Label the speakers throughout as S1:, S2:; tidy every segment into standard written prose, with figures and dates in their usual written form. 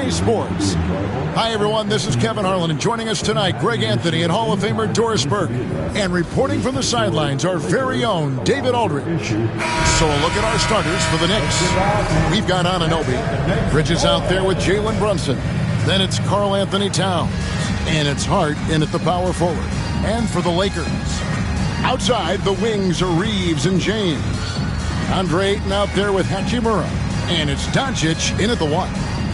S1: NBA Sports. Hi, everyone. This is Kevin Harlan, and joining us tonight, Greg Anthony and Hall of Famer Doris Burke. And reporting from the sidelines, our very own David Aldridge. So a look at our starters for the Knicks. We've got Anunoby. Bridges out there with Jalen Brunson. Then it's Karl Anthony Towns. And it's Hart in at the power forward. And for the Lakers, outside the wings are Reeves and James. Andre Ayton out there with Hachimura. And it's Doncic in at the 1.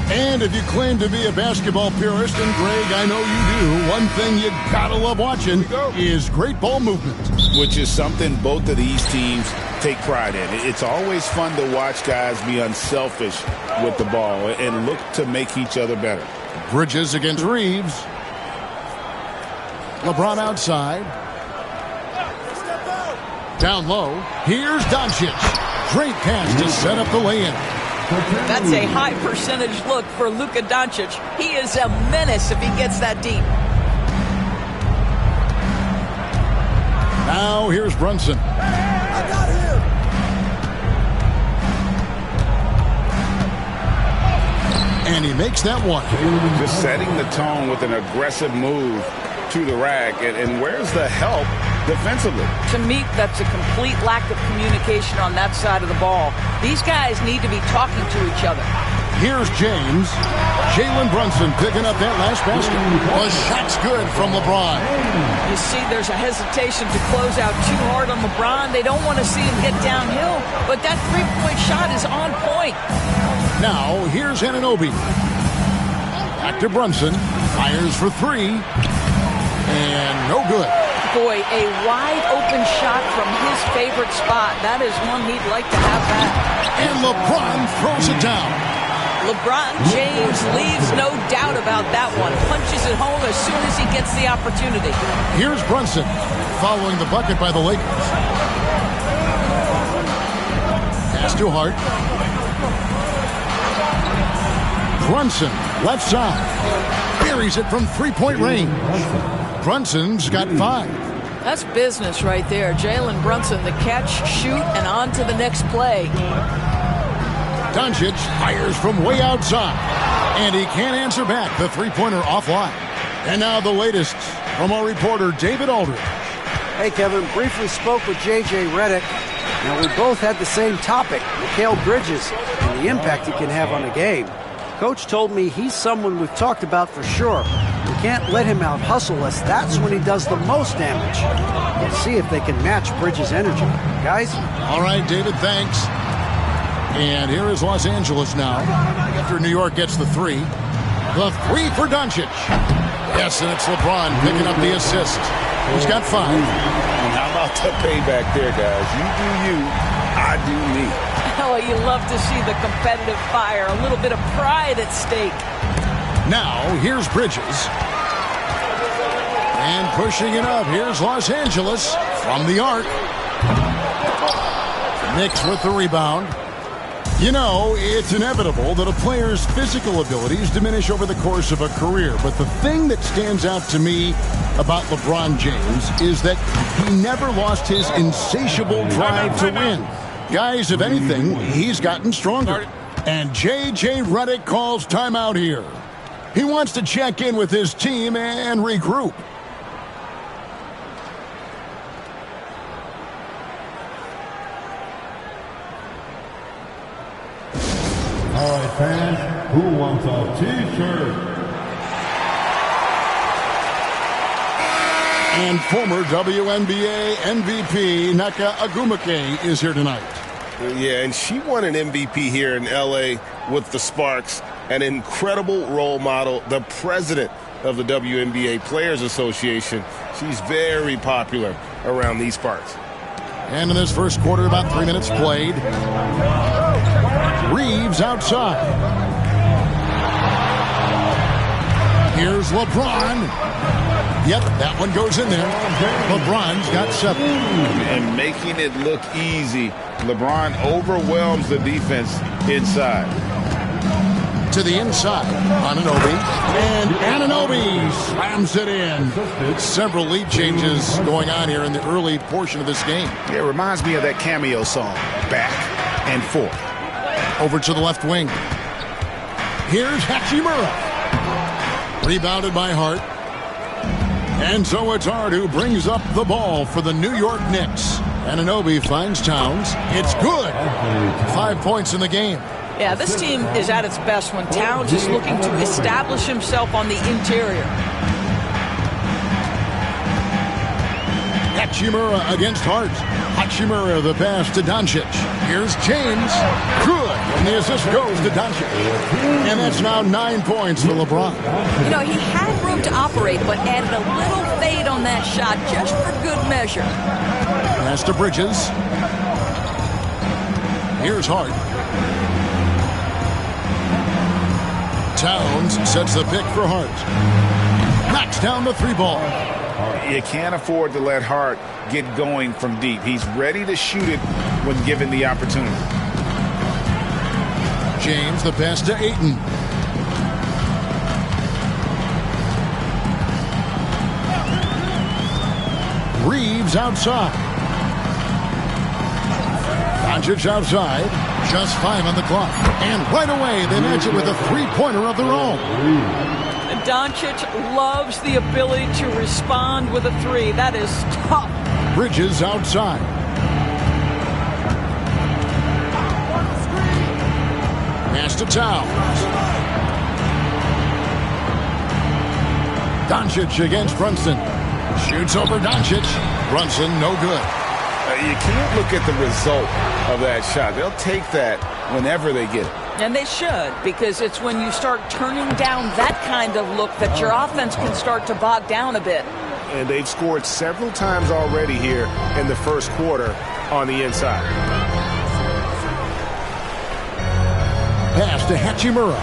S1: And if you claim to be a basketball purist, and Greg, I know you do, one thing you gotta love watching is great ball movement.
S2: Which is something both of these teams take pride in. It's always fun to watch guys be unselfish with the ball and look to make each other better.
S1: Bridges against Reeves. LeBron outside. Down low. Here's Doncic. Great pass to set up the lay-in.
S3: That's a high percentage look for Luka Doncic. He is a menace if he gets that deep.
S1: Now here's Brunson.
S4: I got him.
S1: And he makes that one.
S2: Just setting the tone with an aggressive move to the rack. And where's the help defensively?
S3: To me, that's a complete lack of communication on that side of the ball. These guys need to be talking to each other.
S1: Here's James. Jalen Brunson picking up that last basket. The shot's good from LeBron.
S3: You see, there's a hesitation to close out too hard on LeBron. They don't want to see him get downhill, but that three-point shot is on point.
S1: Now, here's Anunoby. Back to Brunson. Fires for 3. And no good.
S3: Boy, a wide-open shot from his favorite spot. That is one he'd like to have back.
S1: And LeBron throws it down.
S3: LeBron James leaves no doubt about that one. Punches it home as soon as he gets the opportunity.
S1: Here's Brunson following the bucket by the Lakers. Pass to Hart. Brunson, left side. Buries it from three-point range. Brunson's got 5.
S3: That's business right there. Jalen Brunson, the catch, shoot, and on to the next play.
S1: Doncic fires from way outside. And he can't answer back. The three-pointer offline. And now the latest from our reporter, David Aldridge.
S4: Hey, Kevin. Briefly spoke with J.J. Redick. Now, we both had the same topic, Mikal Bridges, and the impact he can have on a game. Coach told me he's someone we've talked about for sure. We can't let him out-hustle us. That's when he does the most damage. We'll see if they can match Bridges' energy. Guys?
S1: All right, David, thanks. And here is Los Angeles now. After New York gets the 3. The 3 for Doncic. Yes, and it's LeBron picking up the assist. He's got 5.
S2: And how about the payback there, guys? You do you, I do me.
S3: Oh, you love to see the competitive fire. A little bit of pride at stake.
S1: Now, here's Bridges. And pushing it up, here's Los Angeles from the arc. Knicks with the rebound. You know, it's inevitable that a player's physical abilities diminish over the course of a career. But the thing that stands out to me about LeBron James is that he never lost his insatiable drive to win. Guys, if anything, he's gotten stronger. And J.J. Redick calls timeout here. He wants to check in with his team and regroup.
S5: All right, fans, who wants a T-shirt?
S1: And former WNBA MVP Naka Agumake is here tonight.
S6: Yeah, and she won an MVP here in L.A. with the Sparks, an incredible role model, the president of the WNBA Players Association. She's very popular around these parts.
S1: And in this first quarter, about 3 minutes played. Reeves outside. Here's LeBron. Yep, that one goes in there. LeBron's got 7.
S2: And making it look easy, LeBron overwhelms the defense inside.
S1: To the inside, Anunoby. And Anunoby slams it in. Several lead changes going on here in the early portion of this game.
S2: It reminds me of that cameo song, Back and Forth.
S1: Over to the left wing. Here's Hachimura. Rebounded by Hart. And so it's Hart who brings up the ball for the New York Knicks. Anunoby finds Towns. It's good. 5 points in the game.
S3: Yeah, this team is at its best when Towns is looking to establish himself on the interior.
S1: Hachimura against Hart. Hachimura the pass to Doncic. Here's James. Good. And the assist goes to Doncic. And that's now 9 points for LeBron.
S3: You know, he had room to operate, but added a little fade on that shot just for good measure.
S1: Pass to Bridges. Here's Hart. Towns sets the pick for Hart. Knocks down the 3-ball.
S2: You can't afford to let Hart get going from deep. He's ready to shoot it when given the opportunity.
S1: James the pass to Ayton. Reeves outside. Doncic outside. Just 5 on the clock. And right away they match it with a 3-pointer of their own.
S3: Doncic loves the ability to respond with a 3. That is tough.
S1: Bridges outside. Pass to Towns. Doncic against Brunson. Shoots over Doncic. Brunson no good.
S2: You can't look at the result of that shot. They'll take that whenever they get it.
S3: And they should, because it's when you start turning down that kind of look that your offense can start to bog down a bit.
S6: And they've scored several times already here in the first quarter on the inside.
S1: Pass to Hachimura.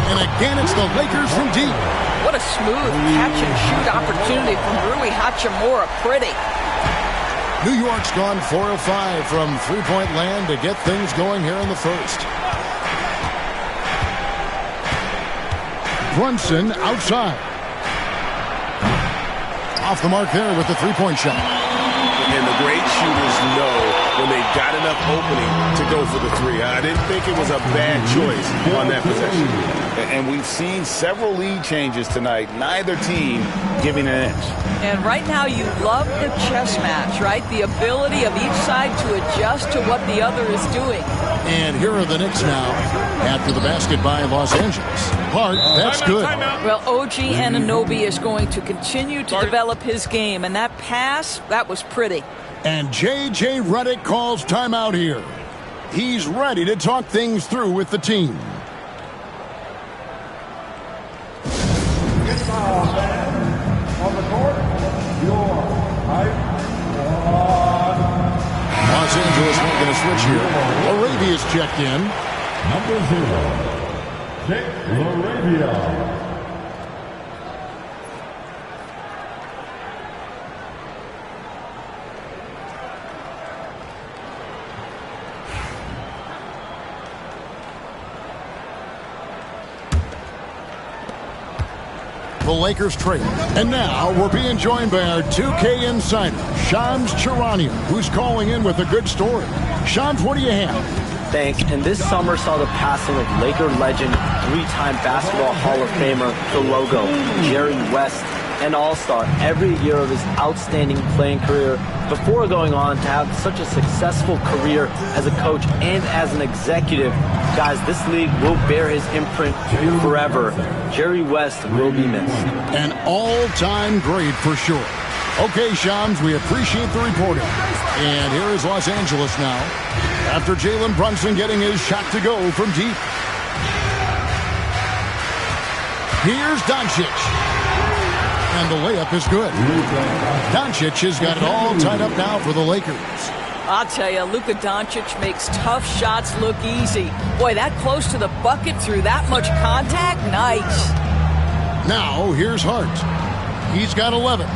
S1: And again, it's the Lakers from deep.
S3: What a smooth catch-and-shoot opportunity from Rui Hachimura. Pretty.
S1: New York's gone 4 of 5 from three-point land to get things going here in the first. Brunson outside. Off the mark there with the three-point shot.
S6: And the great shooters know when they've got enough opening to go for the 3. I didn't think it was a bad choice on that possession.
S2: And we've seen several lead changes tonight. Neither team giving an inch.
S3: And right now you love the chess match, right? The ability of each side to adjust to what the other is doing.
S1: And here are the Knicks now after the basket by Los Angeles. Hart, that's good.
S3: Well, OG Anunoby is going to continue to develop his game. And that pass, that was pretty.
S1: And J.J. Redick calls timeout here. He's ready to talk things through with the team.
S5: On the court, your height.
S1: Los Angeles not going to switch here. Arabia's checked in.
S5: Number 0, Dick Arabia.
S1: The Lakers trade. And now we're being joined by our 2K insider, Shams Charania, who's calling in with a good story. Shams, what do you have?
S7: Thanks. And this summer saw the passing of Laker legend, 3-time basketball Hall of Famer, the logo, Jerry West, an all-star every year of his outstanding playing career before going on to have such a successful career as a coach and as an executive. Guys, this league will bear his imprint forever. Jerry West will be missed.
S1: An all-time great for sure. Okay, Shams, we appreciate the reporting. And here is Los Angeles now after Jalen Brunson getting his shot to go from deep. Here's Doncic. And the layup is good. Doncic has got it all tied up now for the Lakers.
S3: I'll tell you, Luka Doncic makes tough shots look easy. Boy, that close to the bucket through that much contact, nice.
S1: Now, here's Hart. He's got 11.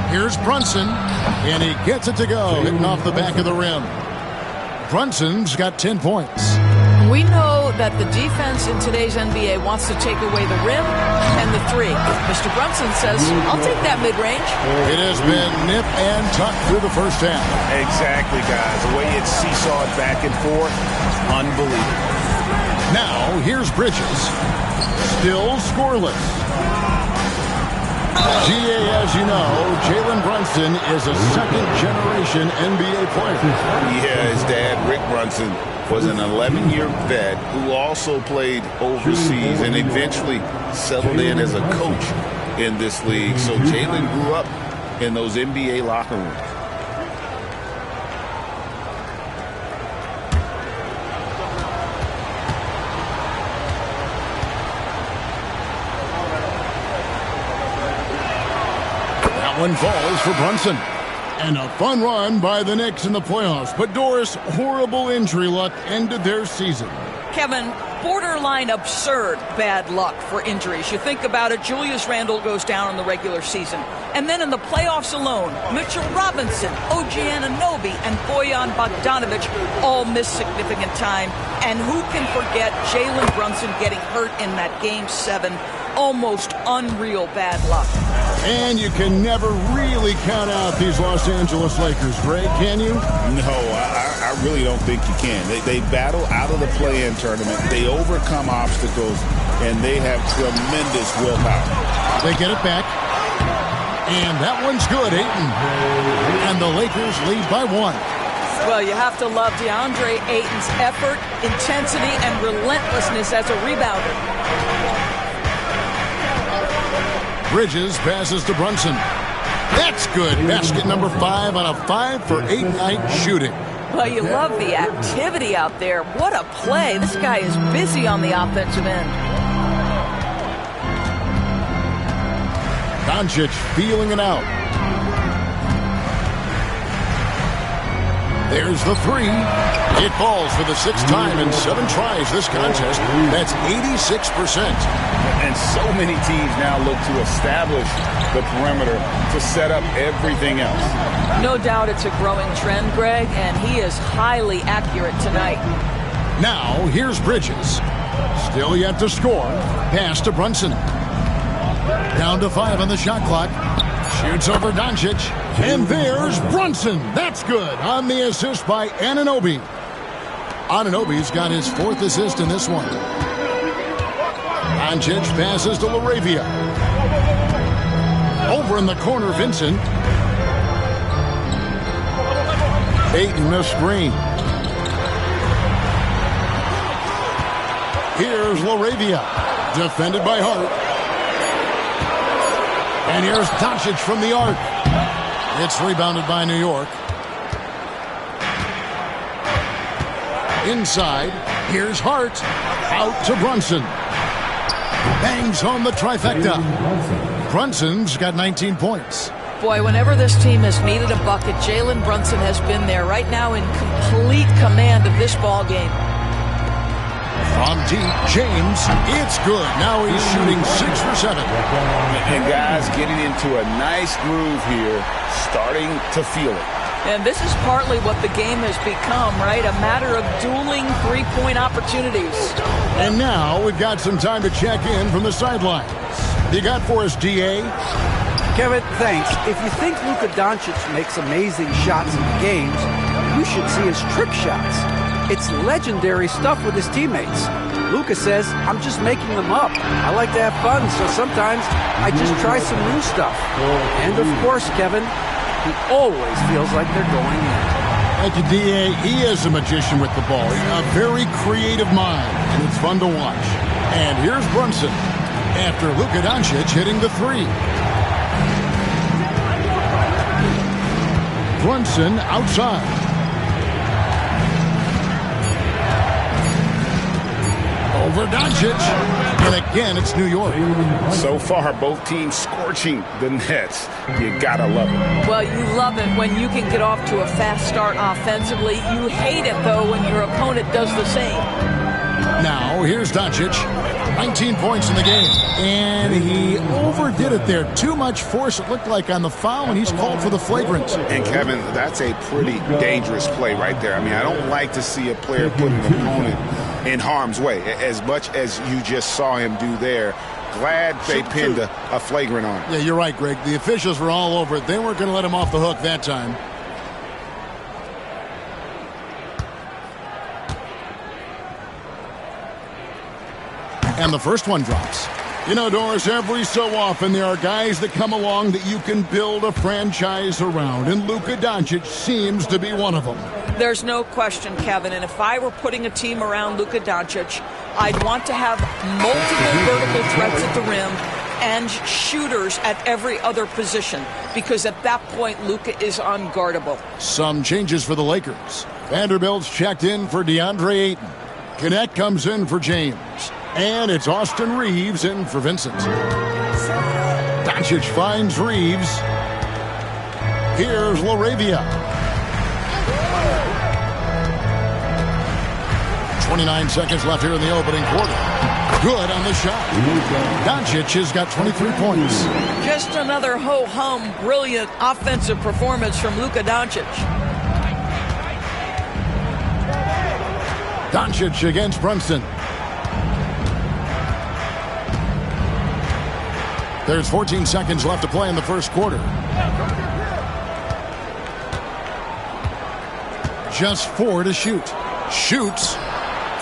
S1: Here's Brunson, and he gets it to go, hitting off the back of the rim. Brunson's got 10 points.
S3: We know that that the defense in today's NBA wants to take away the rim and the three. Mr. Brunson says, I'll take that mid-range.
S1: It has been nip and tuck through the first half.
S2: Exactly, guys. The way it's seesawed back and forth, unbelievable.
S1: Now, here's Bridges. Still scoreless. GA, as you know, Jalen Brunson is a second-generation NBA player.
S2: Yeah, his dad, Rick Brunson, was an 11-year vet who also played overseas and eventually settled in as a coach in this league. So Jalen grew up in those NBA locker rooms.
S1: One falls for Brunson. And a fun run by the Knicks in the playoffs. But Doris, horrible injury luck ended their season.
S3: Kevin, borderline absurd bad luck for injuries. You think about it, Julius Randle goes down in the regular season. And then in the playoffs alone, Mitchell Robinson, OG Anunoby, and Bojan Bogdanovic all miss significant time. And who can forget Jalen Brunson getting hurt in that Game 7? Almost unreal bad luck.
S1: And you can never really count out these Los Angeles Lakers, Greg, can you?
S2: No, I really don't think you can. They battle out of the play-in tournament. They overcome obstacles, and they have tremendous willpower.
S1: They get it back. And that one's good, Ayton. And the Lakers lead by 1.
S3: Well, you have to love DeAndre Ayton's effort, intensity, and relentlessness as a rebounder.
S1: Bridges passes to Brunson. That's good. Basket number 5 on a 5-for-8 night shooting.
S3: Well, you love the activity out there. What a play. This guy is busy on the offensive end.
S1: Doncic feeling it out. There's the 3. It falls for the 6th time in 7 tries this contest. That's 86%.
S2: And so many teams now look to establish the perimeter to set up everything else.
S3: No doubt it's a growing trend, Greg, and he is highly accurate tonight.
S1: Now, here's Bridges. Still yet to score. Pass to Brunson. Down to 5 on the shot clock. Shoots over Doncic. And there's Brunson. That's good on the assist by Anunoby. Anunoby's got his 4th assist in this one. Doncic passes to LaRavia. Over in the corner, Vincent. Ayton the screen. Here's LaRavia. Defended by Hart. And here's Doncic from the arc. It's rebounded by New York. Inside, here's Hart. Out to Brunson. Bangs home the trifecta. Brunson's got 19 points.
S3: Boy, whenever this team has needed a bucket, Jalen Brunson has been there right now in complete command of this ball game.
S1: From deep, James, it's good. Now he's shooting 6 for 7.
S2: And guys getting into a nice groove here, starting to feel it.
S3: And this is partly what the game has become, right? A matter of dueling three-point opportunities.
S1: And now we've got some time to check in from the sidelines. You got for us, DA?
S4: Kevin, thanks. If you think Luka Doncic makes amazing shots in the games, you should see his trick shots. It's legendary stuff with his teammates. Luka says, I'm just making them up. I like to have fun, so sometimes I just try some new stuff. And of course, Kevin, he always feels like they're going in.
S1: Thank you, DA. He is a magician with the ball. A very creative mind, and it's fun to watch. And here's Brunson after Luka Doncic hitting the 3. Brunson outside. Over Doncic. And again, it's New York.
S2: So far, both teams scorching the Nets. You gotta love it.
S3: Well, you love it when you can get off to a fast start offensively. You hate it, though, when your opponent does the same.
S1: Now, Now, here's Doncic. 19 points in the game. And he overdid it there. Too much force, it looked like, on the foul, and he's called for the flagrant.
S2: And, Kevin, that's a pretty dangerous play right there. I mean, I don't like to see a player put an opponent in harm's way, as much as you just saw him do there. Glad they pinned a flagrant on him.
S1: Yeah, you're right, Greg. The officials were all over it. They weren't going to let him off the hook that time. And the first one drops. You know, Doris, every so often there are guys that come along that you can build a franchise around, and Luka Doncic seems to be one of them.
S3: There's no question, Kevin, and if I were putting a team around Luka Doncic, I'd want to have multiple vertical threats at the rim and shooters at every other position, because at that point, Luka is unguardable.
S1: Some changes for the Lakers. Vanderbilt's checked in for DeAndre Ayton. Connect comes in for James. And it's Austin Reeves in for Vincent. Doncic finds Reeves. Here's LaRavia. 29 seconds left here in the opening quarter. Good on the shot. Doncic has got 23 points.
S3: Just another ho-hum, brilliant offensive performance from Luka Doncic.
S1: Doncic against Brunson. There's 14 seconds left to play in the first quarter. Just 4 to shoot. Shoots.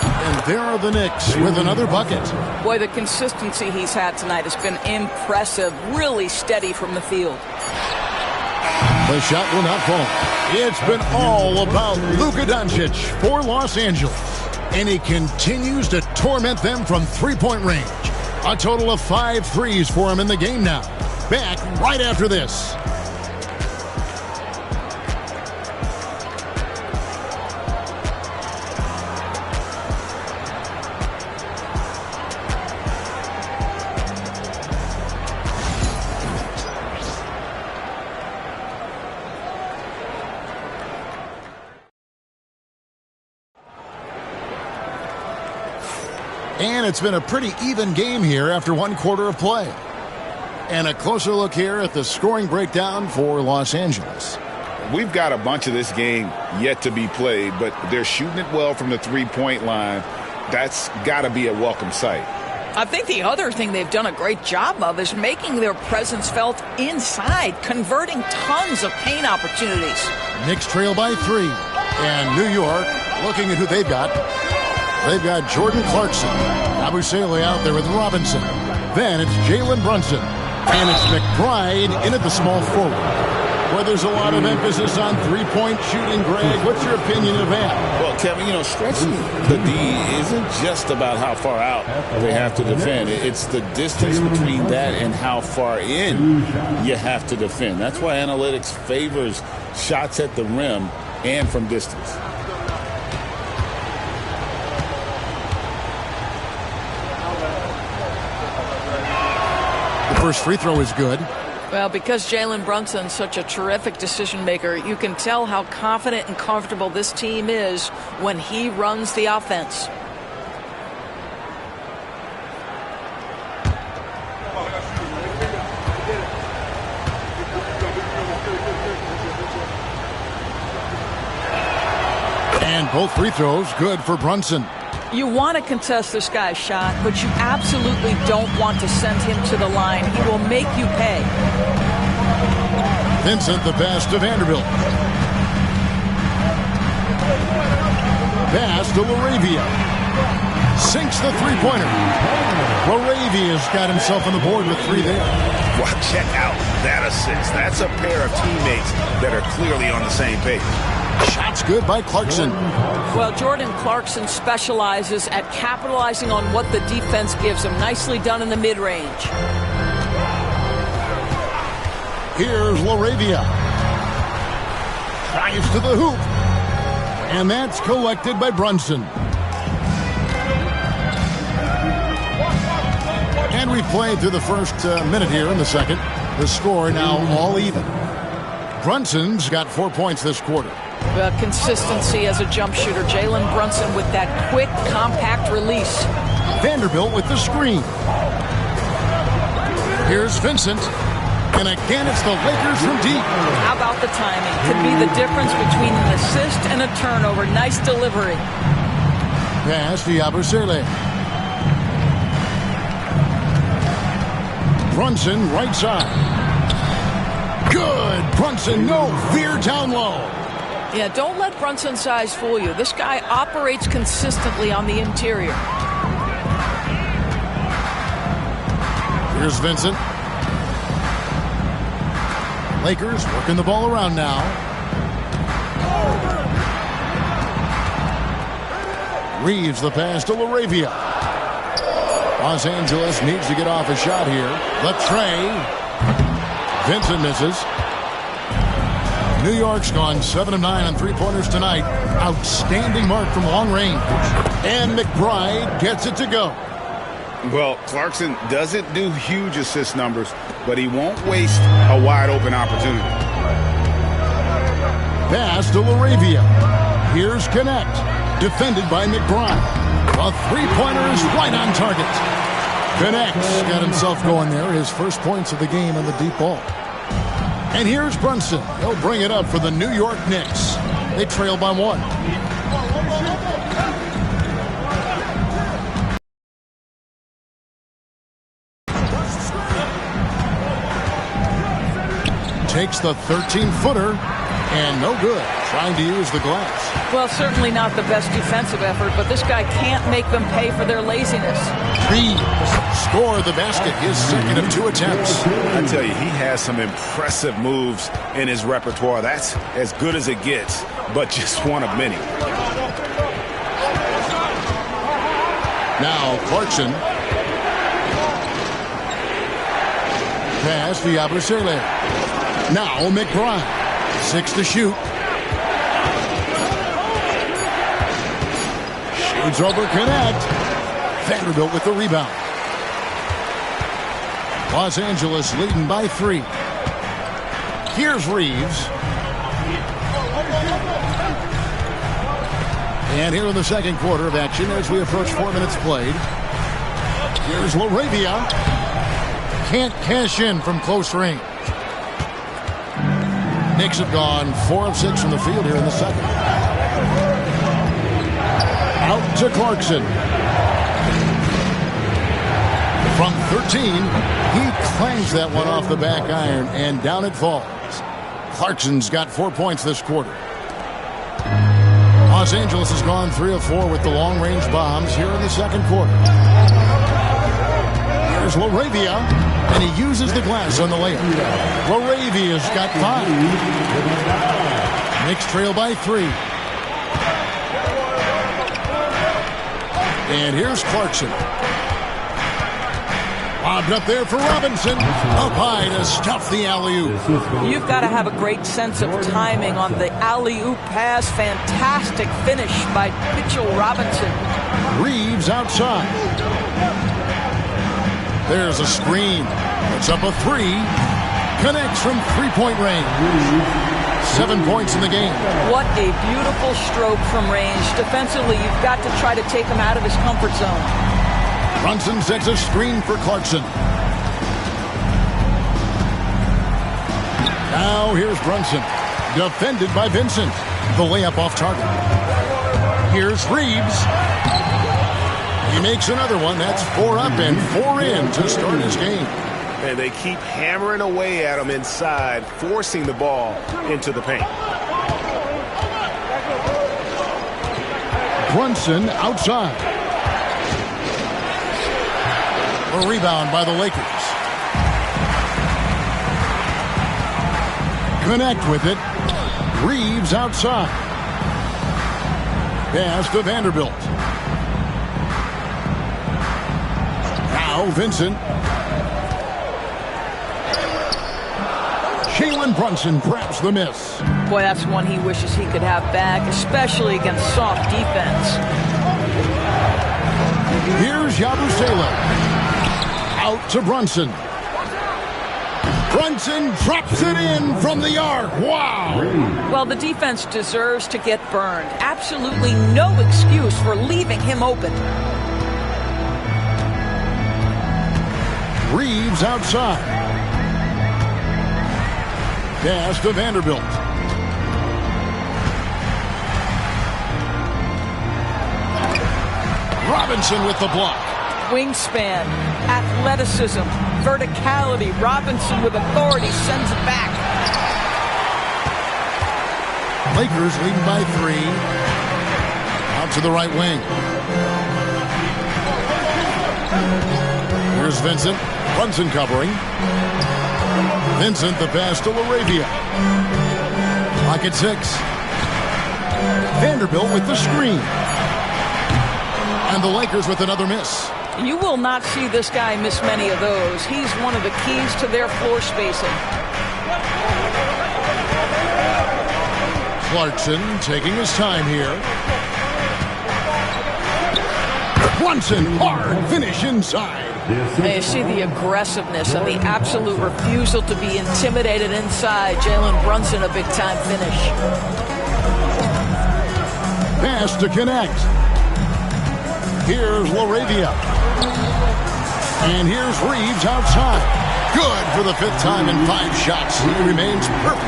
S1: And there are the Knicks with another bucket.
S3: Boy, the consistency he's had tonight has been impressive. Really steady from the field.
S1: The shot will not fall. It's been all about Luka Doncic for Los Angeles. And he continues to torment them from three-point range. A total of 5 threes for him in the game now. Back right after this. And it's been a pretty even game here after one quarter of play. And a closer look here at the scoring breakdown for Los Angeles.
S2: We've got a bunch of this game yet to be played, but they're shooting it well from the three-point line. That's got to be a welcome sight.
S3: I think the other thing they've done a great job of is making their presence felt inside, converting tons of paint opportunities.
S1: Knicks trail by 3. And New York, looking at who they've got. They've got Jordan Clarkson. Abusele out there with Robinson. Then it's Jalen Brunson. And it's McBride in at the small forward. Where there's a lot of emphasis on three-point shooting, Greg. What's your opinion of that?
S2: Well, Kevin, you know, stretching the D isn't just about how far out they have to defend. It's the distance between that and how far in you have to defend. That's why analytics favors shots at the rim and from distance.
S1: First free throw is good.
S3: Well, because Jalen Brunson's such a terrific decision maker, you can tell how confident and comfortable this team is when he runs the offense.
S1: And both free throws good for Brunson.
S3: You want to contest this guy's shot, but you absolutely don't want to send him to the line. He will make you pay.
S1: Vincent the pass to Vanderbilt. Pass to LaRavia. Sinks the three-pointer. LaRavia's got himself on the board with 3 there.
S2: Well, check out that assist. That's a pair of teammates that are clearly on the same page.
S1: Shots good by Clarkson.
S3: Well, Jordan Clarkson specializes at capitalizing on what the defense gives him. Nicely done in the mid-range.
S1: Here's LaRavia. Drives to the hoop. And that's collected by Brunson. And we've played through the first minute here in the second. The score now all even. Brunson's got 4 points this quarter.
S3: Consistency as a jump shooter. Jalen Brunson with that quick, compact release.
S1: Vanderbilt with the screen. Here's Vincent. And again, it's the Lakers from deep.
S3: How about the timing? Could be the difference between an assist and a turnover. Nice delivery.
S1: Pass to Yabusele. Brunson, right side. Good. Brunson, no fear down low.
S3: Yeah, don't let Brunson's size fool you. This guy operates consistently on the interior.
S1: Here's Vincent. Lakers working the ball around now. Reeves the pass to LaRavia. Los Angeles needs to get off a shot here. The tray. Vincent misses. New York's gone 7 of 9 on three-pointers tonight. Outstanding mark from long range. And McBride gets it to go.
S2: Well, Clarkson doesn't do huge assist numbers, but he won't waste a wide-open opportunity.
S1: Pass to LaRavia. Here's Connect. Defended by McBride. A three-pointer is right on target. Connect's got himself going there. His first points of the game on the deep ball. And here's Brunson. He'll bring it up for the New York Knicks. They trail by 1. Takes the 13-footer, and no good. Trying to use the glass.
S3: Well, certainly not the best defensive effort, but this guy can't make them pay for their laziness.
S1: Reeves scored the basket, his second of 2 attempts.
S2: I tell you, he has some impressive moves in his repertoire. That's as good as it gets, but just one of many.
S1: Now Clarkson. Pass to Yabusele. Now McBride. 6 to shoot. Shoots over Connect. Vanderbilt with the rebound. Los Angeles leading by 3. Here's Reeves. And here in the second quarter of action as we approach 4 minutes played. Here's LaRavia. Can't cash in from close range. Knicks have gone 4 of 6 from the field here in the second. Out to Clarkson. From 13, he clangs that one off the back iron, and down it falls. Clarkson's got 4 points this quarter. Los Angeles has gone 3 of 4 with the long-range bombs here in the second quarter. Here's LaRavia, and he uses the glass on the layup. LaRavia's got 5. Knicks trail by 3. And here's Clarkson. Lobbed up there for Robinson. Up high to stuff the alley-oop.
S3: You've got to have a great sense of timing on the alley-oop pass. Fantastic finish by Mitchell Robinson.
S1: Reeves outside. There's a screen. It's up a 3. Connects from three-point range. 7 points in the game.
S3: What a beautiful stroke from range. Defensively, you've got to try to take him out of his comfort zone.
S1: Brunson sets a screen for Clarkson. Now here's Brunson. Defended by Vincent. The layup off target. Here's Reeves. He makes another one. That's 4 up and 4 in to start his game.
S6: And they keep hammering away at him inside, forcing the ball into the paint.
S1: Brunson outside. A rebound by the Lakers. Connect with it. Reeves outside. Pass to Vanderbilt. Now Vincent. Jalen Brunson grabs the miss.
S3: Boy, that's one he wishes he could have back, especially against soft defense.
S1: Here's Yabusele. Out to Brunson. Brunson drops it in from the arc. Wow.
S3: Well, the defense deserves to get burned. Absolutely no excuse for leaving him open.
S1: Reeves outside. Pass to Vanderbilt. Robinson with the block.
S3: Wingspan, athleticism, verticality. Robinson with authority sends it back.
S1: Lakers leading by 3. Out to the right wing. Here's Vincent. Brunson covering. Vincent the pass to LaRavia. Clock at 6. Vanderbilt with the screen. And the Lakers with another miss.
S3: You will not see this guy miss many of those. He's one of the keys to their floor spacing.
S1: Clarkson taking his time here. Brunson, hard finish inside.
S3: And you see the aggressiveness and the absolute refusal to be intimidated inside. Jalen Brunson, a big-time finish.
S1: Pass to connect. Here's LaRavia. And here's Reeves outside. Good for the 5th time in 5 shots. He remains perfect.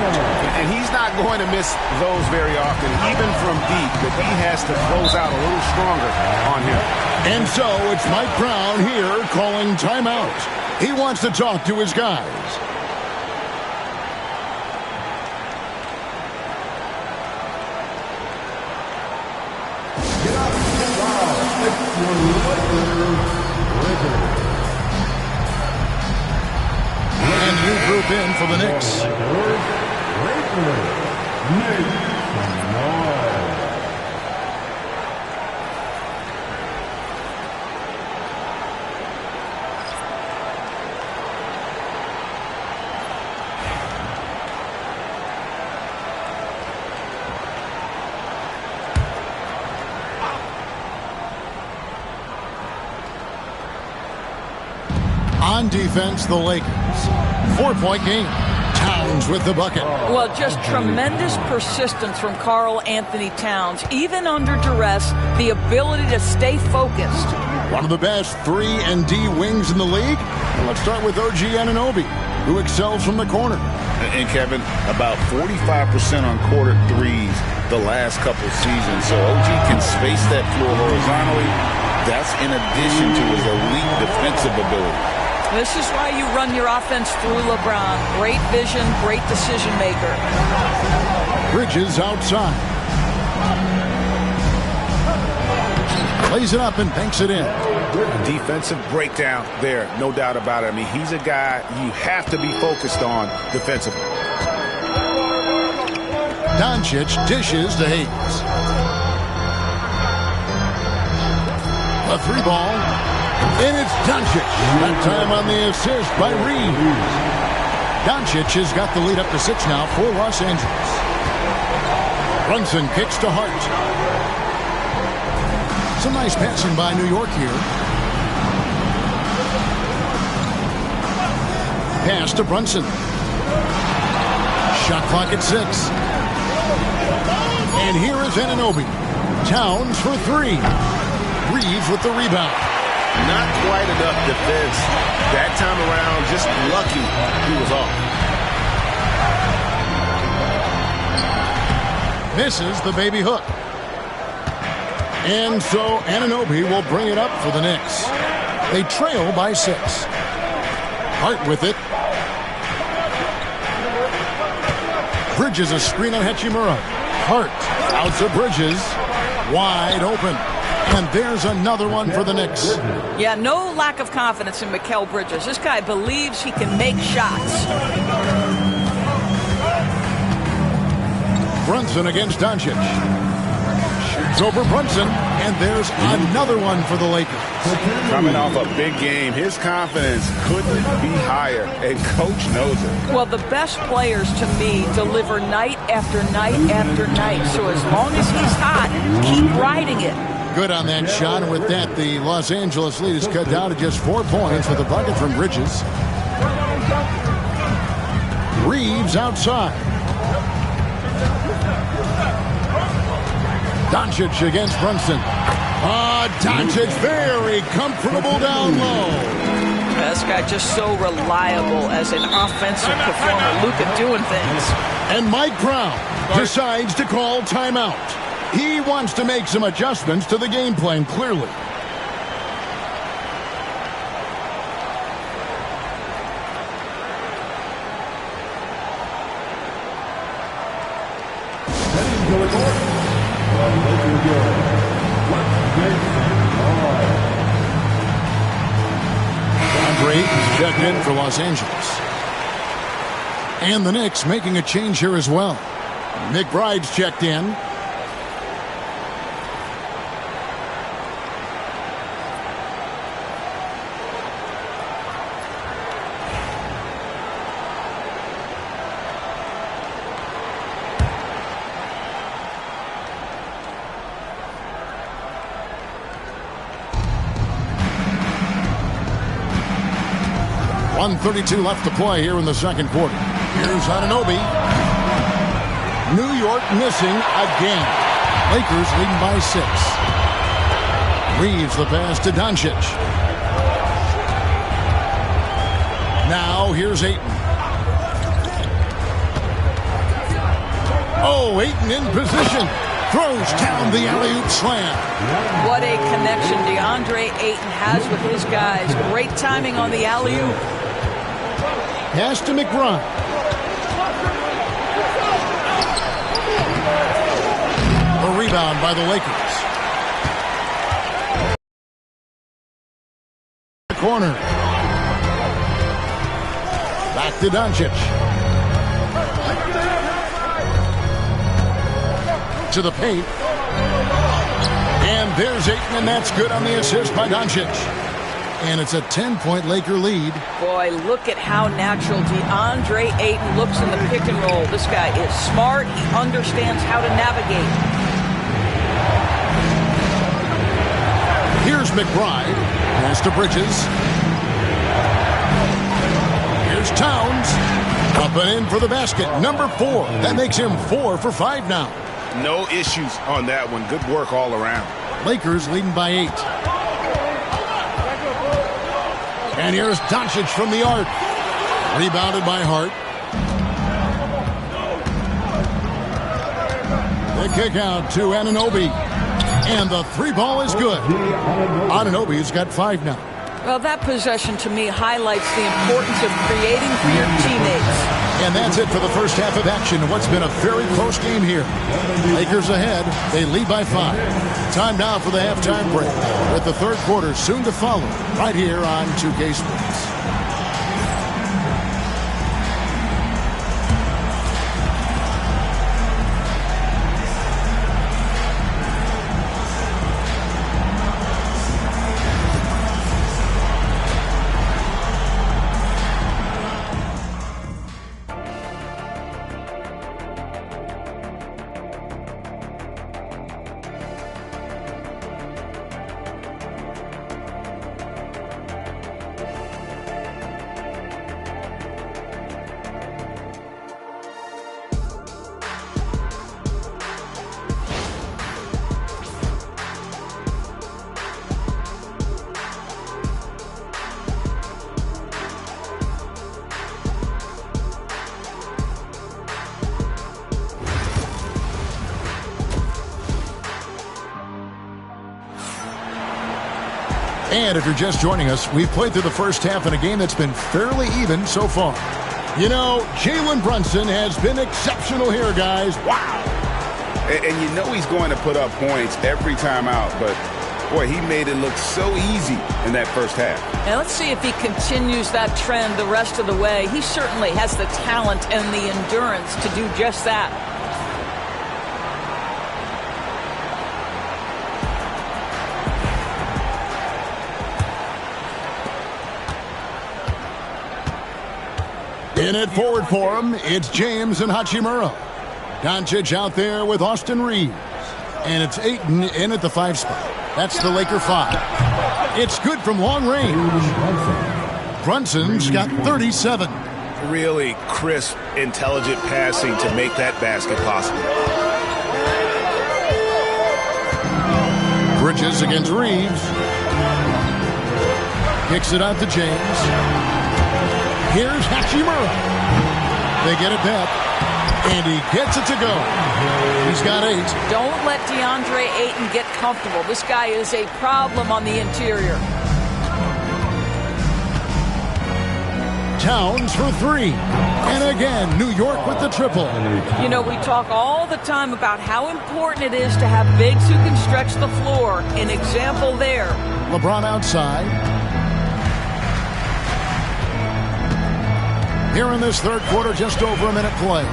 S6: And he's not going to miss those very often, even from deep. But he has to close out a little stronger on him.
S1: And so it's Mike Brown here calling timeout. He wants to talk to his guys. And new group in for the Knicks. On defense, the Lakers. 4-point game. Towns with the bucket.
S3: Well, just tremendous persistence from Karl Anthony Towns. Even under duress, the ability to stay focused.
S1: One of the best 3 and D wings in the league. And let's start with OG Anunoby, who excels from the corner.
S2: And Kevin, about 45% on quarter threes the last couple seasons. So OG can space that floor horizontally. That's in addition to his elite defensive ability.
S3: This is why you run your offense through LeBron. Great vision, great decision maker.
S1: Bridges outside. Lays it up and banks it in.
S6: A defensive breakdown there, no doubt about it. I mean, he's a guy you have to be focused on defensively.
S1: Doncic dishes to Hayes. A 3-ball. And it's Doncic. That time on the assist by Reeves. Doncic has got the lead up to 6 now for Los Angeles. Brunson kicks to Hart. Some nice passing by New York here. Pass to Brunson. Shot clock at 6. And here is Anunoby. Towns for 3. Reeves with the rebound.
S6: Not quite enough defense that time around. Just lucky he was off.
S1: Misses the baby hook. And so Anunoby will bring it up for the Knicks. They trail by 6. Hart with it. Bridges a screen on Hachimura. Hart out to Bridges. Wide open. And there's another one for the Knicks.
S3: Yeah, no lack of confidence in Mikal Bridges. This guy believes he can make shots.
S1: Brunson against Doncic. Shoots over Brunson. And there's another one for the Lakers.
S6: Coming off a big game, his confidence couldn't be higher, and coach knows it.
S3: Well, the best players to me deliver night after night after night. So as long as he's hot, keep riding it.
S1: Good on that shot, and with that, the Los Angeles lead is cut down to just 4 points with a bucket from Bridges. Reeves outside. Doncic against Brunson. Doncic very comfortable down low.
S3: This guy just so reliable as an offensive performer. Luka doing things.
S1: And Mike Brown decides to call timeout. He wants to make some adjustments to the game plan, clearly. Checked in for Los Angeles. And the Knicks making a change here as well. McBride's checked in. .132 left to play here in the second quarter. Here's Anunoby. New York missing again. Lakers leading by 6. Reeves the pass to Doncic. Now here's Ayton. Oh, Ayton in position. Throws down the alley-oop slam.
S3: What a connection DeAndre Ayton has with his guys. Great timing on the alley-oop.
S1: Pass to McBride. A rebound by the Lakers. Corner. Back to Doncic. To the paint. And there's Ayton, and that's good on the assist by Doncic. And it's a 10-point Laker lead.
S3: Boy, look at how natural DeAndre Ayton looks in the pick and roll. This guy is smart. He understands how to navigate.
S1: Here's McBride. Pass to Bridges. Here's Towns. Up and in for the basket. Number 4. That makes him 4 for 5 now.
S6: No issues on that one. Good work all around.
S1: Lakers leading by 8. And here's Doncic from the arc. Rebounded by Hart. The kick out to Anunoby. And the 3-ball is good. Anunoby's got 5 now.
S3: Well, that possession to me highlights the importance of creating for your teammates.
S1: And that's it for the first half of action. What's been a very close game here. Lakers ahead. They lead by 5. Time now for the halftime break, with the third quarter soon to follow right here on 2K Sports. And if you're just joining us, we've played through the first half in a game that's been fairly even so far. You know, Jalen Brunson has been exceptional here, guys. Wow.
S2: And you know he's going to put up points every time out, but boy, he made it look so easy in that first half.
S3: Now let's see if he continues that trend the rest of the way. He certainly has the talent and the endurance to do just that.
S1: In it forward for him, it's James and Hachimura. Doncic out there with Austin Reeves. And it's Ayton in at the 5 spot. That's the Laker 5. It's good from long range. Brunson's got 37.
S6: Really crisp, intelligent passing to make that basket possible.
S1: Bridges against Reeves. Kicks it out to James. Here's Hachimura. They get it back. And he gets it to go. He's got 8.
S3: Don't let DeAndre Ayton get comfortable. This guy is a problem on the interior.
S1: Towns for 3. And again, New York with the triple.
S3: You know, we talk all the time about how important it is to have bigs who can stretch the floor. An example there.
S1: LeBron outside. Here in this third quarter, just over a minute play.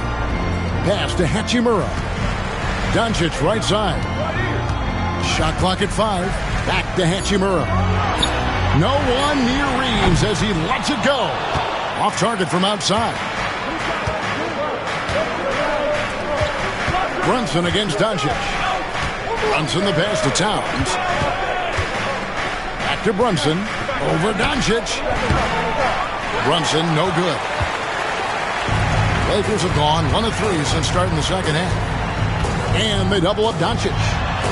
S1: Pass to Hachimura. Doncic right side. Shot clock at 5. Back to Hachimura. No one near Reeves as he lets it go. Off target from outside. Brunson against Doncic. Brunson the pass to Towns. Back to Brunson. Over Doncic. Brunson no good. Lakers have gone 1 of 3 since starting the second half. And they double up Doncic.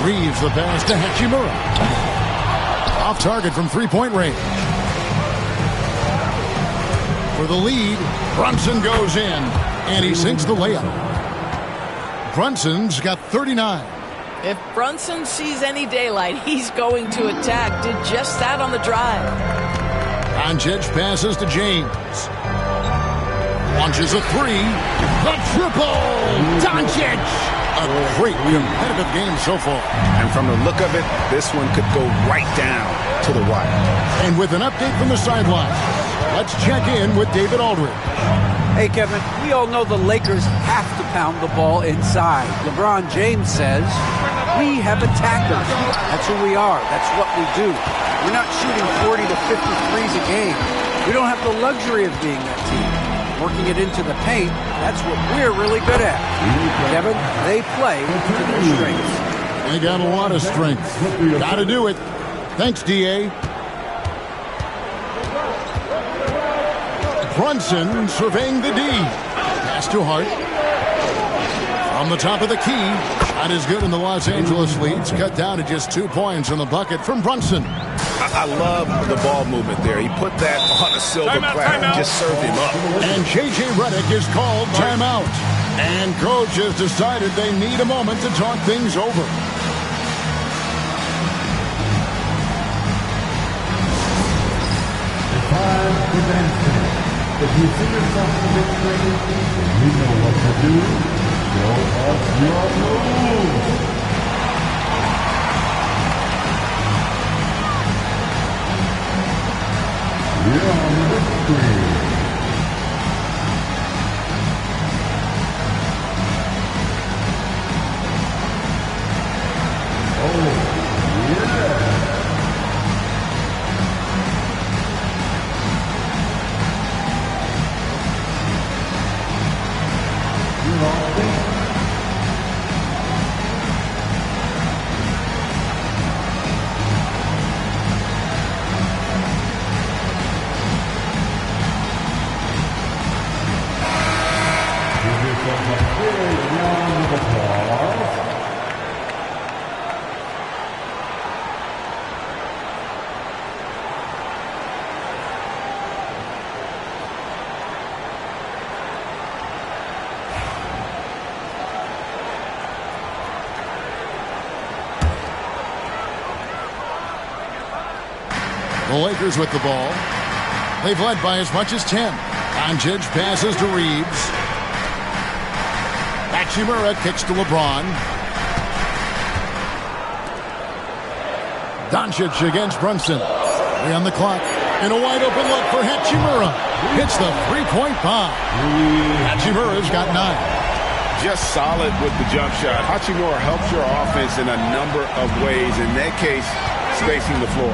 S1: Reeves the pass to Hachimura. Off target from three-point range. For the lead, Brunson goes in, and he sinks the layup. Brunson's got 39.
S3: If Brunson sees any daylight, he's going to attack. Did just that on the drive.
S1: Doncic passes to James. Launches a 3. The triple! Doncic! A great competitive game so far.
S6: And from the look of it, this one could go right down to the wire.
S1: And with an update from the sideline, let's check in with David Aldridge.
S4: Hey, Kevin, we all know the Lakers have to pound the ball inside. LeBron James says, we have attackers. That's who we are. That's what we do. We're not shooting 40 to 50 threes a game. We don't have the luxury of being that team. Working it into the paint, that's what we're really good at. Kevin, they play to their strengths.
S1: They got a lot of strength. Got to do it. Thanks, D.A. Brunson surveying the D. Pass to Hart. From the top of the key. Shot is good in the Los Angeles leads. Cut down to just 2 points on the bucket from Brunson.
S6: I love the ball movement there. He put that on a silver platter. Just served him up.
S1: And J.J. Redick is called timeout. And coach has decided they need a moment to talk things over.
S5: Time for dancing. If you see yourself in the screen, you know what to do. Show us your moves. Here on the screen. Oh, yeah.
S1: The Lakers with the ball. They've led by as much as 10. Doncic passes to Reeves. Hachimura kicks to LeBron. Doncic against Brunson. 3 on the clock. And a wide open look for Hachimura. Hits the three-point bomb. Hachimura's got 9.
S6: Just solid with the jump shot. Hachimura helps your offense in a number of ways. In that case, spacing the floor.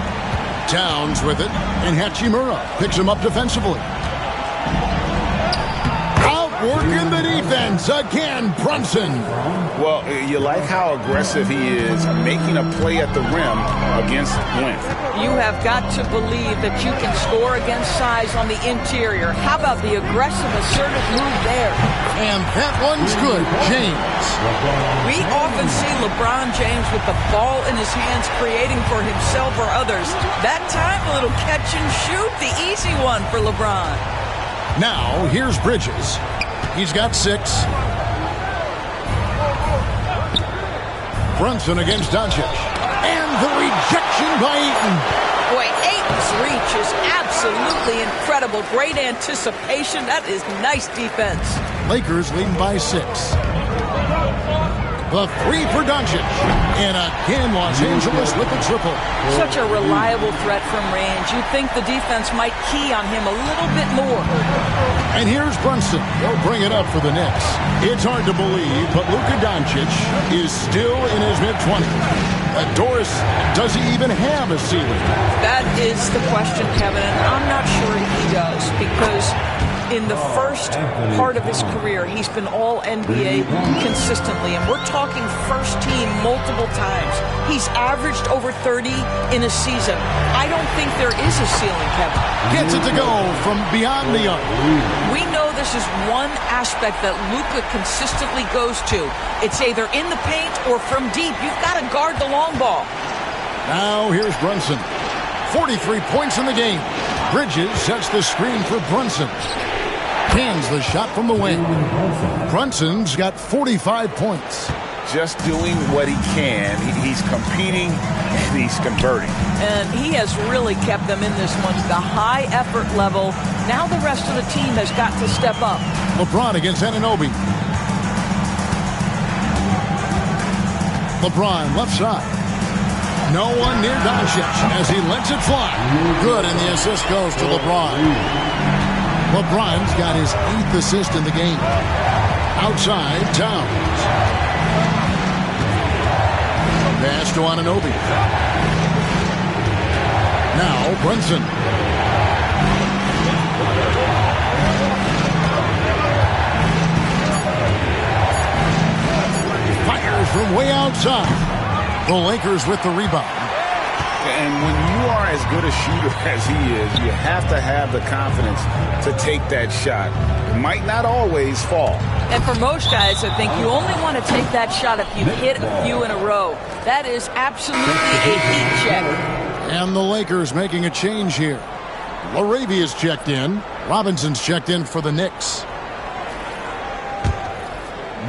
S1: Towns with it, and Hachimura picks him up defensively. Out Working the defense again, Brunson.
S2: Well, you like how aggressive he is making a play at the rim against length.
S3: You have got to believe that you can score against size on the interior. How about the aggressive, assertive move there?
S1: And that one's good, James.
S3: We often see LeBron James with the ball in his hands creating for himself or others. That time, a little catch and shoot, the easy one for LeBron.
S1: Now, here's Bridges. He's got 6. Brunson against Doncic. And the rejection by Eaton.
S3: Boy, Aiton's reach is absolutely incredible. Great anticipation. That is nice defense.
S1: Lakers leading by 6. The 3 for Doncic. And again, Los Angeles with the triple.
S3: Such a reliable threat from range. You'd think the defense might key on him a little bit more.
S1: And here's Brunson. He'll bring it up for the Knicks. It's hard to believe, but Luka Doncic is still in his mid-20s. Doris, does he even have a ceiling?
S3: That is the question, Kevin, and I'm not sure he does, because in the first part of his career, he's been all NBA consistently, and we're talking first team multiple times. He's averaged over 30 in a season. I don't think there is a ceiling, Kevin.
S1: Gets it to go from beyond the arc.
S3: We know this is one aspect that Luka consistently goes to. It's either in the paint or from deep. You've got to guard the long ball.
S1: Now here's Brunson. 43 points in the game. Bridges sets the screen for Brunson. Hands the shot from the wing. Brunson's got 45 points.
S2: Just doing what he can. He's competing and he's converting.
S3: And he has really kept them in this one. The high effort level. Now the rest of the team has got to step up.
S1: LeBron against Anunoby. LeBron left side. No one near Doncic as he lets it fly. Good, and the assist goes to LeBron. LeBron's got his 8th assist in the game. Outside, Towns. Pass to Anunoby. Now, Brunson. Fires from way outside. The Lakers with the rebound.
S2: And when you are as good a shooter as he is, you have to have the confidence to take that shot. It might not always fall.
S3: And for most guys, I think you only want to take that shot if you hit a few in a row. That is absolutely a heat check.
S1: And the Lakers making a change here. Laravia's checked in. Robinson's checked in for the Knicks.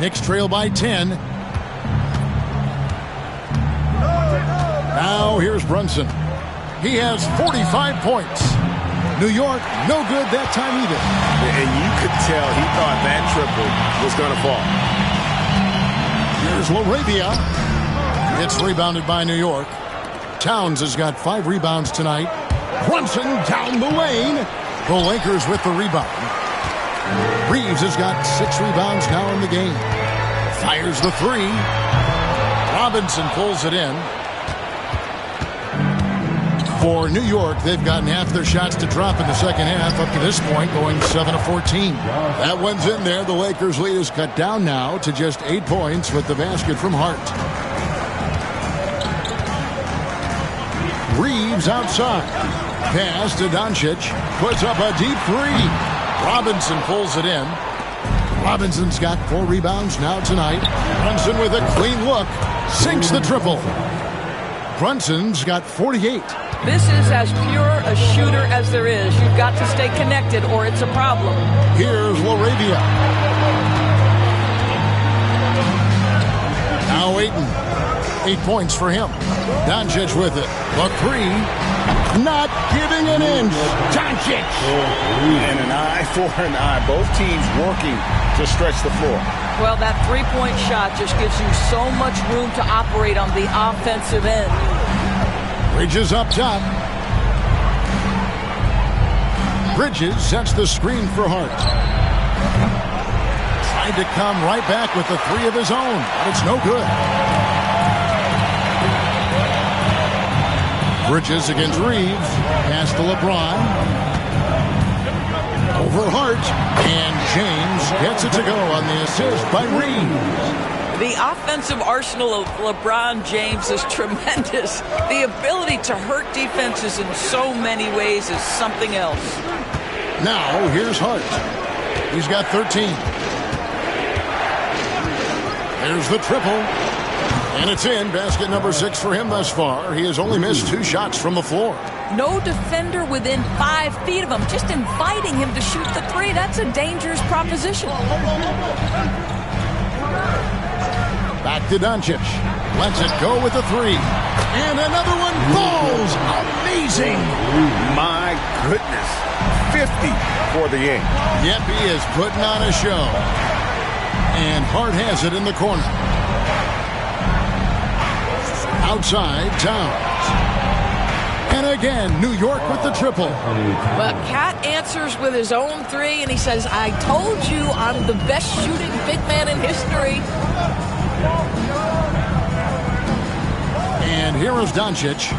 S1: Knicks trail by 10. Now here's Brunson. He has 45 points. New York, no good that time either.
S6: And you could tell he thought that triple was going to fall.
S1: Here's Laravia. It's rebounded by New York. Towns has got 5 rebounds tonight. Brunson down the lane. The Lakers with the rebound. Reeves has got 6 rebounds now in the game. Fires the 3. Robinson pulls it in. For New York, they've gotten half their shots to drop in the second half up to this point, going 7 of 14. That one's in there. The Lakers' lead is cut down now to just 8 points with the basket from Hart. Reeves outside. Pass to Doncic. Puts up a deep 3. Robinson pulls it in. Robinson's got 4 rebounds now tonight. Brunson with a clean look. Sinks the triple. Brunson's got 48.
S3: This is as pure a shooter as there is. You've got to stay connected or it's a problem.
S1: Here's Laravia. Now Ayton. 8 points for him. Doncic with it. The 3. Not giving an inch. Doncic.
S2: And an eye for an eye. Both teams working to stretch the floor.
S3: Well, that three-point shot just gives you so much room to operate on the offensive end.
S1: Bridges up top. Bridges sets the screen for Hart. Tried to come right back with the 3 of his own, but it's no good. Bridges against Reeves. Pass to LeBron. over Hart. And James gets it to go on the assist by Reeves.
S3: The offensive arsenal of LeBron James is tremendous. The ability to hurt defenses in so many ways is something else.
S1: Now, here's Hart. He's got 13. There's the triple. And it's in. Basket number 6 for him thus far. He has only missed 2 shots from the floor.
S3: No defender within 5 feet of him. Just inviting him to shoot the 3. That's a dangerous proposition.
S1: Back to Doncic. Lets it go with the 3. And another one falls. Amazing.
S6: My goodness. 50 for the game.
S1: Yep, he is putting on a show. And Hart has it in the corner. Outside, Towns. And again, New York with the triple.
S3: Well, Cat answers with his own 3, and he says, I told you I'm the best shooting big man in history.
S1: And here is Doncic.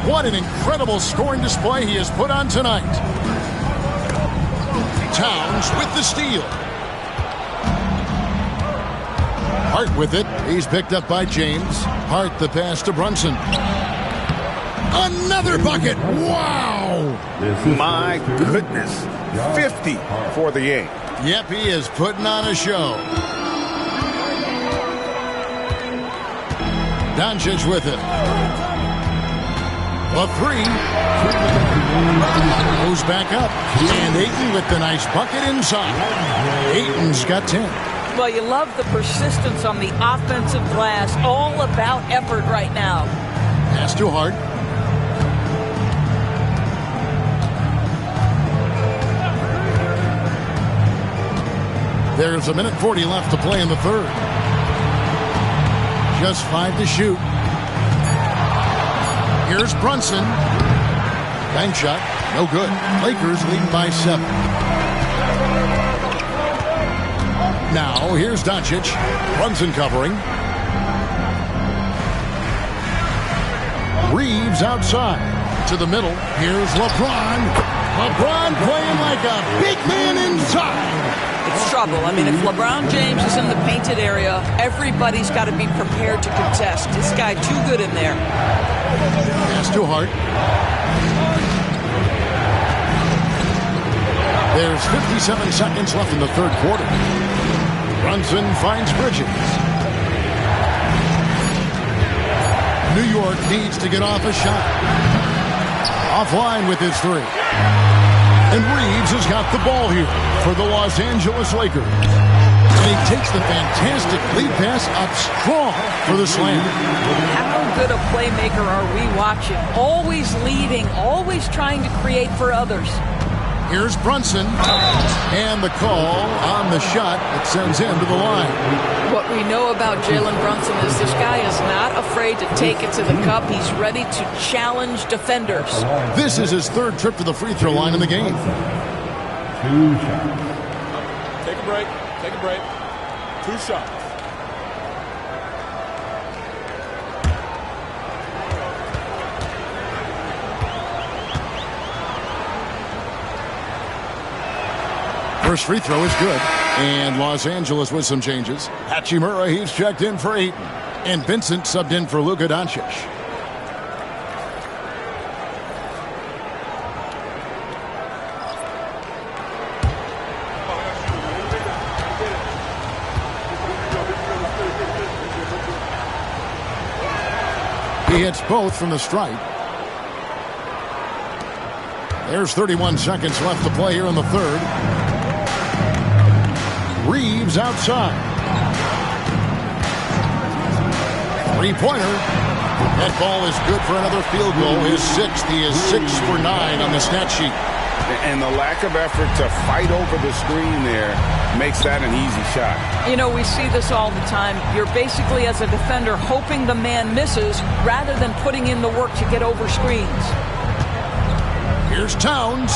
S1: What an incredible scoring display he has put on tonight. Towns with the steal. Hart with it. He's picked up by James. Hart the pass to Brunson. Another bucket. Wow.
S6: My goodness. 50 for the game.
S1: Yep, he is putting on a show. Doncic with it. A 3. Goes back up. And Ayton with the nice bucket inside. Ayton's got 10.
S3: Well, you love the persistence on the offensive glass. All about effort right now.
S1: Pass to Hart. There's 1:40 left to play in the third. Just 5 to shoot. Here's Brunson. Bank shot. No good. Lakers lead by 7. Now, here's Doncic. Brunson covering. Reeves outside. To the middle. Here's LeBron. LeBron playing like a big man inside.
S3: It's trouble. I mean, if LeBron James is in the painted area, everybody's got to be prepared to contest. This guy too good in there.
S1: Pass to Hart. There's 57 seconds left in the third quarter. Brunson finds Bridges. New York needs to get off a shot. Offline with his 3. And Reeves has got the ball here for the Los Angeles Lakers. And he takes the fantastic lead pass up strong for the slam.
S3: How good a playmaker are we watching? Always leading, always trying to create for others.
S1: Here's Brunson. And the call on the shot that sends him to the line.
S3: What we know about Jalen Brunson is this guy is not afraid to take it to the cup. He's ready to challenge defenders.
S1: This is his 3rd trip to the free throw line in the game.
S5: 2 shots.
S8: Take a break. Take a break. 2 shots.
S1: First free throw is good. And Los Angeles with some changes. Hachimura, he's checked in for Ayton. And Vincent subbed in for Luka Doncic. He hits both from the stripe. There's 31 seconds left to play here in the third. Reeves outside. 3-pointer. That ball is good for another field goal. His 6th. He is 6 for 9 on the stat sheet.
S6: And the lack of effort to fight over the screen there makes that an easy shot.
S3: You know, we see this all the time. You're basically, as a defender, hoping the man misses rather than putting in the work to get over screens.
S1: Here's Towns.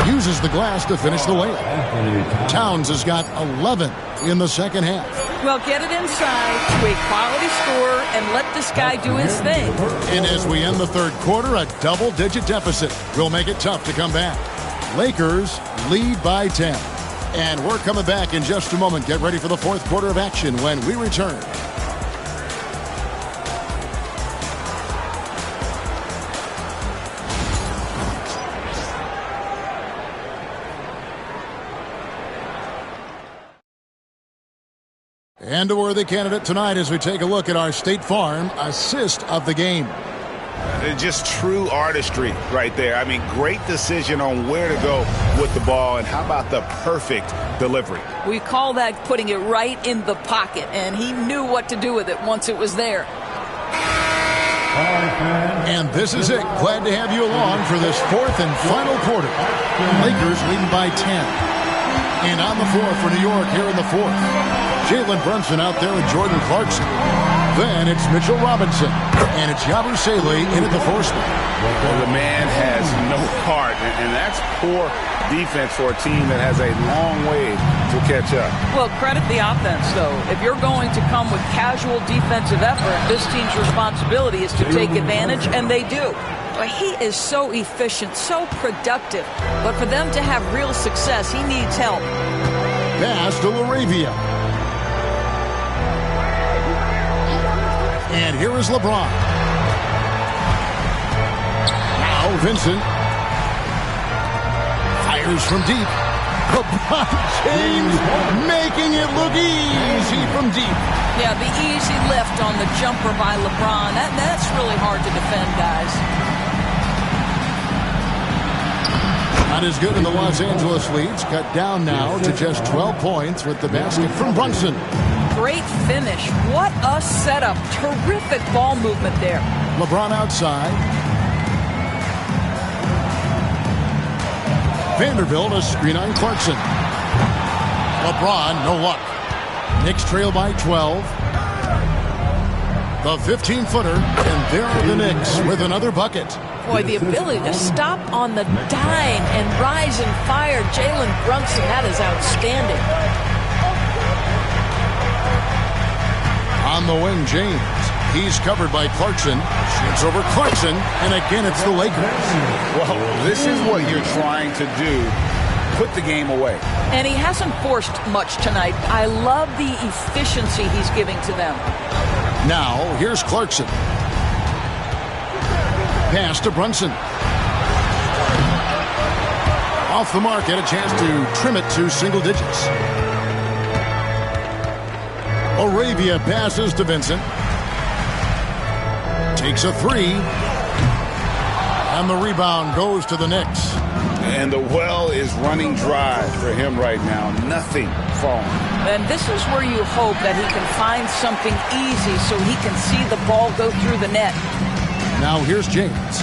S1: Uses the glass to finish the layup. Towns has got 11 in the second half.
S3: Well, get it inside to a quality scorer and let this guy do his thing.
S1: And as we end the third quarter, a double-digit deficit will make it tough to come back. Lakers lead by 10. And we're coming back in just a moment. Get ready for the fourth quarter of action when we return. And a worthy candidate tonight as we take a look at our State Farm assist of the game.
S2: Just true artistry right there. I mean, great decision on where to go with the ball, and how about the perfect delivery?
S3: We call that putting it right in the pocket, and he knew what to do with it once it was there.
S1: And this is it. Glad to have you along for this fourth and final quarter. Lakers leading by 10. And on the floor for New York here in the fourth, Jalen Brunson out there with Jordan Clarkson. Then it's Mitchell Robinson. And it's Yabusele in at the force.
S2: Well, the man has no heart, and that's poor defense for a team that has a long way to catch up.
S3: Well, credit the offense, though. If you're going to come with casual defensive effort, this team's responsibility is to take advantage, and they do. But he is so efficient, so productive. But for them to have real success, he needs help.
S1: Pass to LaRavia. And here is LeBron. Now Vincent. Fires from deep. LeBron James making it look easy from deep.
S3: Yeah, the easy lift on the jumper by LeBron. That's really hard to defend, guys.
S1: Not as good in the Los Angeles leads. Cut down now to just 12 points with the basket from Brunson.
S3: Great finish. What a setup. Terrific ball movement there.
S1: LeBron outside. Vanderbilt a screen on Clarkson. LeBron, no luck. Knicks trail by 12. The 15-footer, and there are the Knicks with another bucket.
S3: Boy, the ability to stop on the dime and rise and fire. Jalen Brunson, that is outstanding.
S1: On the wing, James. He's covered by Clarkson. Shoots over Clarkson, and again it's the Lakers.
S2: Well, this is what you're trying to do. Put the game away.
S3: And he hasn't forced much tonight. I love the efficiency he's giving to them.
S1: Now, here's Clarkson. Pass to Brunson. Off the mark, had a chance to trim it to single digits. LaRavia passes to Vincent. Takes a three. And the rebound goes to the Knicks.
S2: And the well is running dry for him right now. Nothing falling.
S3: And this is where you hope that he can find something easy so he can see the ball go through the net.
S1: Now here's James.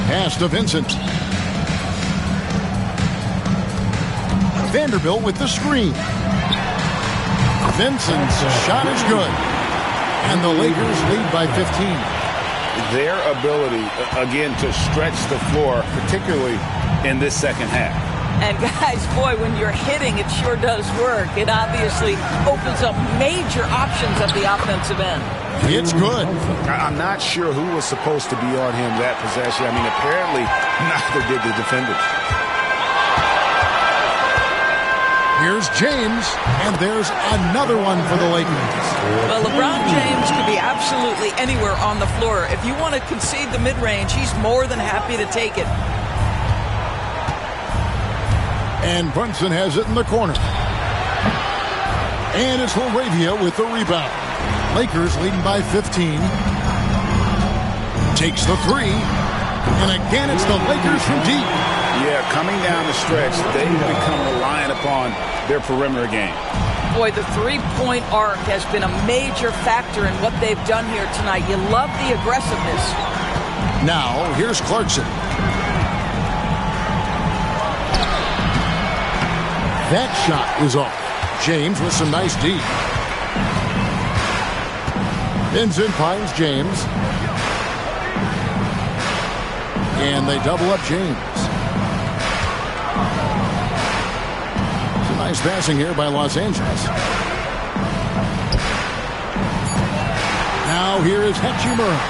S1: Pass to Vincent. Vanderbilt with the screen. Vincent's shot is good. And the Lakers lead by 15.
S2: Their ability, again, to stretch the floor, particularly in this second half.
S3: And guys, boy, when you're hitting, it sure does work. It obviously opens up major options at the offensive end.
S1: It's good.
S2: I'm not sure who was supposed to be on him that possession. I mean, apparently neither did the defenders.
S1: Here's James, and there's another one for the Lakers.
S3: Well, LeBron James could be absolutely anywhere on the floor. If you want to concede the mid-range, he's more than happy to take it.
S1: And Brunson has it in the corner. And it's LaRavia with the rebound. Lakers leading by 15. Takes the three. And again, it's the Lakers from deep.
S2: Yeah, coming down the stretch, they've become reliant upon their perimeter game.
S3: Boy, the three-point arc has been a major factor in what they've done here tonight. You love the aggressiveness.
S1: Now, here's Clarkson. That shot is off. James with some nice D. Vincent finds James. And they double up James. Some nice passing here by Los Angeles. Now here is Hachimura.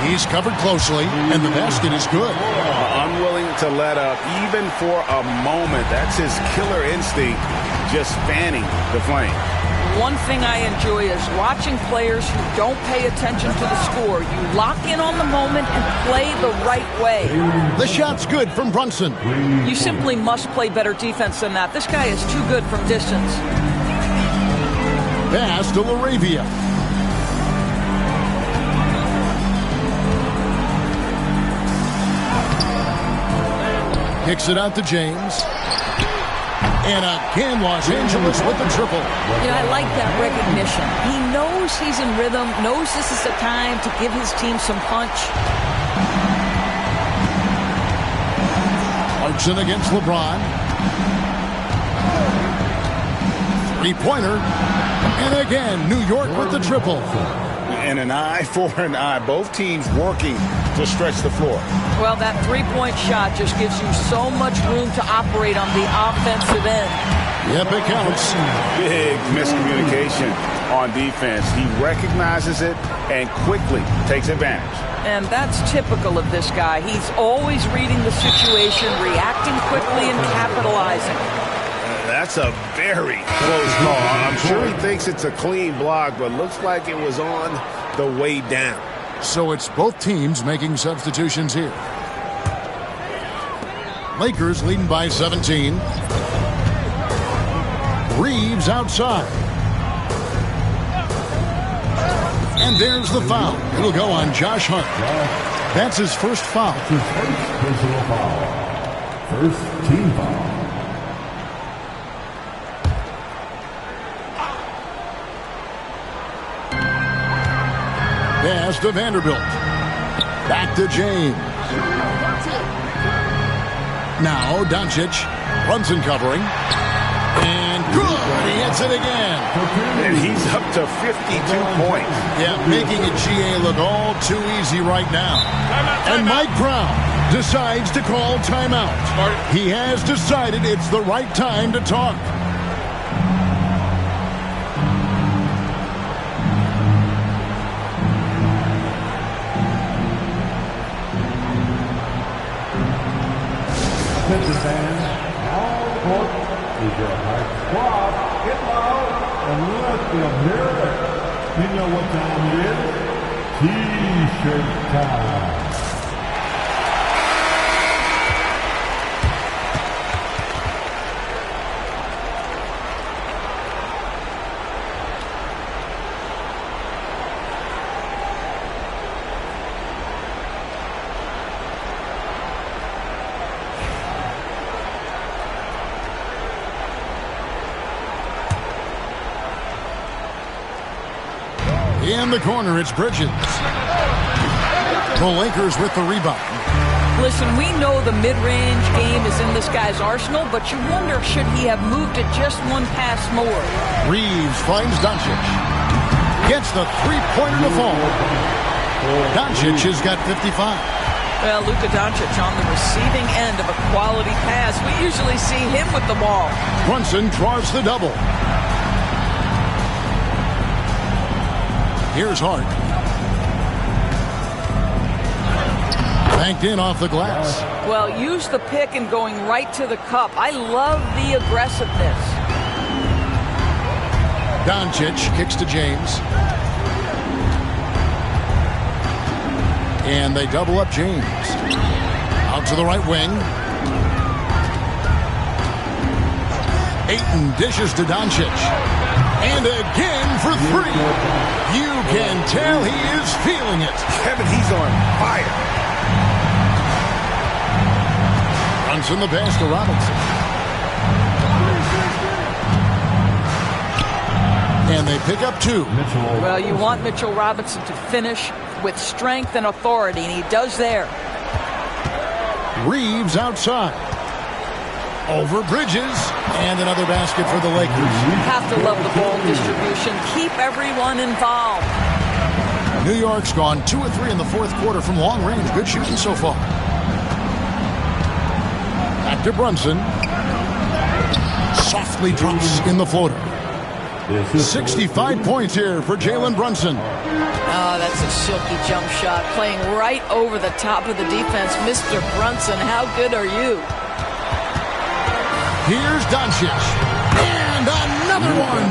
S1: He's covered closely, and the basket is good.
S2: Unwilling to let up even for a moment. That's his killer instinct, just fanning the flame.
S3: One thing I enjoy is watching players who don't pay attention to the score. You lock in on the moment and play the right way.
S1: The shot's good from Brunson.
S3: You simply must play better defense than that. This guy is too good from distance.
S1: Pass to LaRavia. Kicks it out to James. And again, Los Angeles with the triple.
S3: You know, I like that recognition. He knows he's in rhythm, knows this is the time to give his team some punch.
S1: Clarkson against LeBron. Three-pointer. And again, New York with the triple.
S2: And an eye for an eye. Both teams working to stretch the floor.
S3: Well, that three-point shot just gives you so much room to operate on the offensive end.
S1: Yep, it counts.
S2: Big miscommunication on defense. He recognizes it and quickly takes advantage.
S3: And that's typical of this guy. He's always reading the situation, reacting quickly, and capitalizing.
S2: That's a very close call. I'm sure he thinks it's a clean block, but looks like it was on the way down.
S1: So it's both teams making substitutions here. Lakers leading by 17. Reeves outside. And there's the foul. It'll go on Josh Hart. That's his first foul.
S5: His first personal foul. First team foul.
S1: Pass to Vanderbilt. Back to James. Now Doncic. Brunson covering. And good. He hits it again.
S2: And he's up to 52 points.
S1: Yeah, making it GA look all too easy right now. And Mike Brown decides to call timeout. He has decided it's the right time to talk.
S5: Attention fans, now on the court is your high squad. Get loud and let them hear it. You know what time it is? T-shirt time.
S1: In the corner, it's Bridges. The Lakers with the rebound.
S3: Listen, we know the mid-range game is in this guy's arsenal, but you wonder, should he have moved it just one pass more?
S1: Reeves finds Doncic. Gets the three-pointer to fall. Doncic has got 55.
S3: Well, Luka Doncic on the receiving end of a quality pass. We usually see him with the ball.
S1: Brunson draws the double. Here's Hart. Banked in off the glass.
S3: Well, use the pick and going right to the cup. I love the aggressiveness.
S1: Doncic kicks to James. And they double up James. Out to the right wing. Ayton dishes to Doncic. And again for three. You can tell he is feeling it.
S2: Kevin, he's on fire.
S1: Brunson the pass to Robinson. And they pick up two.
S3: Well, you want Mitchell Robinson to finish with strength and authority, and he does there.
S1: Reeves outside. Over Bridges. And another basket for the Lakers.
S3: You have to love the ball distribution. Keep everyone involved.
S1: New York's gone 2 of 3 in the fourth quarter from long range. Good shooting so far. Back to Brunson. Softly drops in the floater. 65 points here for Jalen Brunson.
S3: Oh, that's a silky jump shot, playing right over the top of the defense. Mr. Brunson, how good are you?
S1: Here's Doncic. And another one.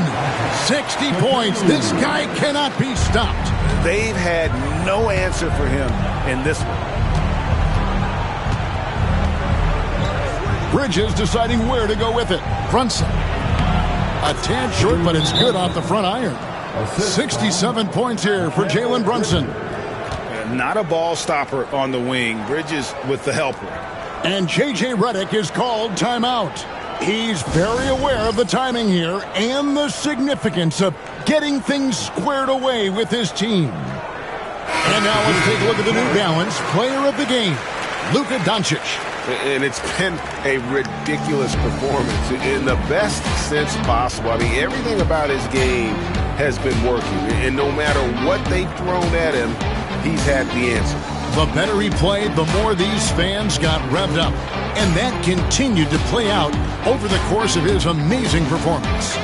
S1: 60 points. This guy cannot be stopped.
S9: They've had no answer for him in this one.
S1: Bridges deciding where to go with it. Brunson. A tad short, but it's good off the front iron. 67 points here for Jalen Brunson.
S9: Not a ball stopper on the wing. Bridges with the helper.
S1: And J.J. Redick is called timeout. He's very aware of the timing here and the significance of getting things squared away with his team. And now let's take a look at the New Balance player of the game, Luka Doncic.
S6: And it's been a ridiculous performance in the best sense possible. I mean, everything about his game has been working. And no matter what they've thrown at him, he's had the answer.
S1: The better he played, the more these fans got revved up. And that continued to play out over the course of his amazing performance.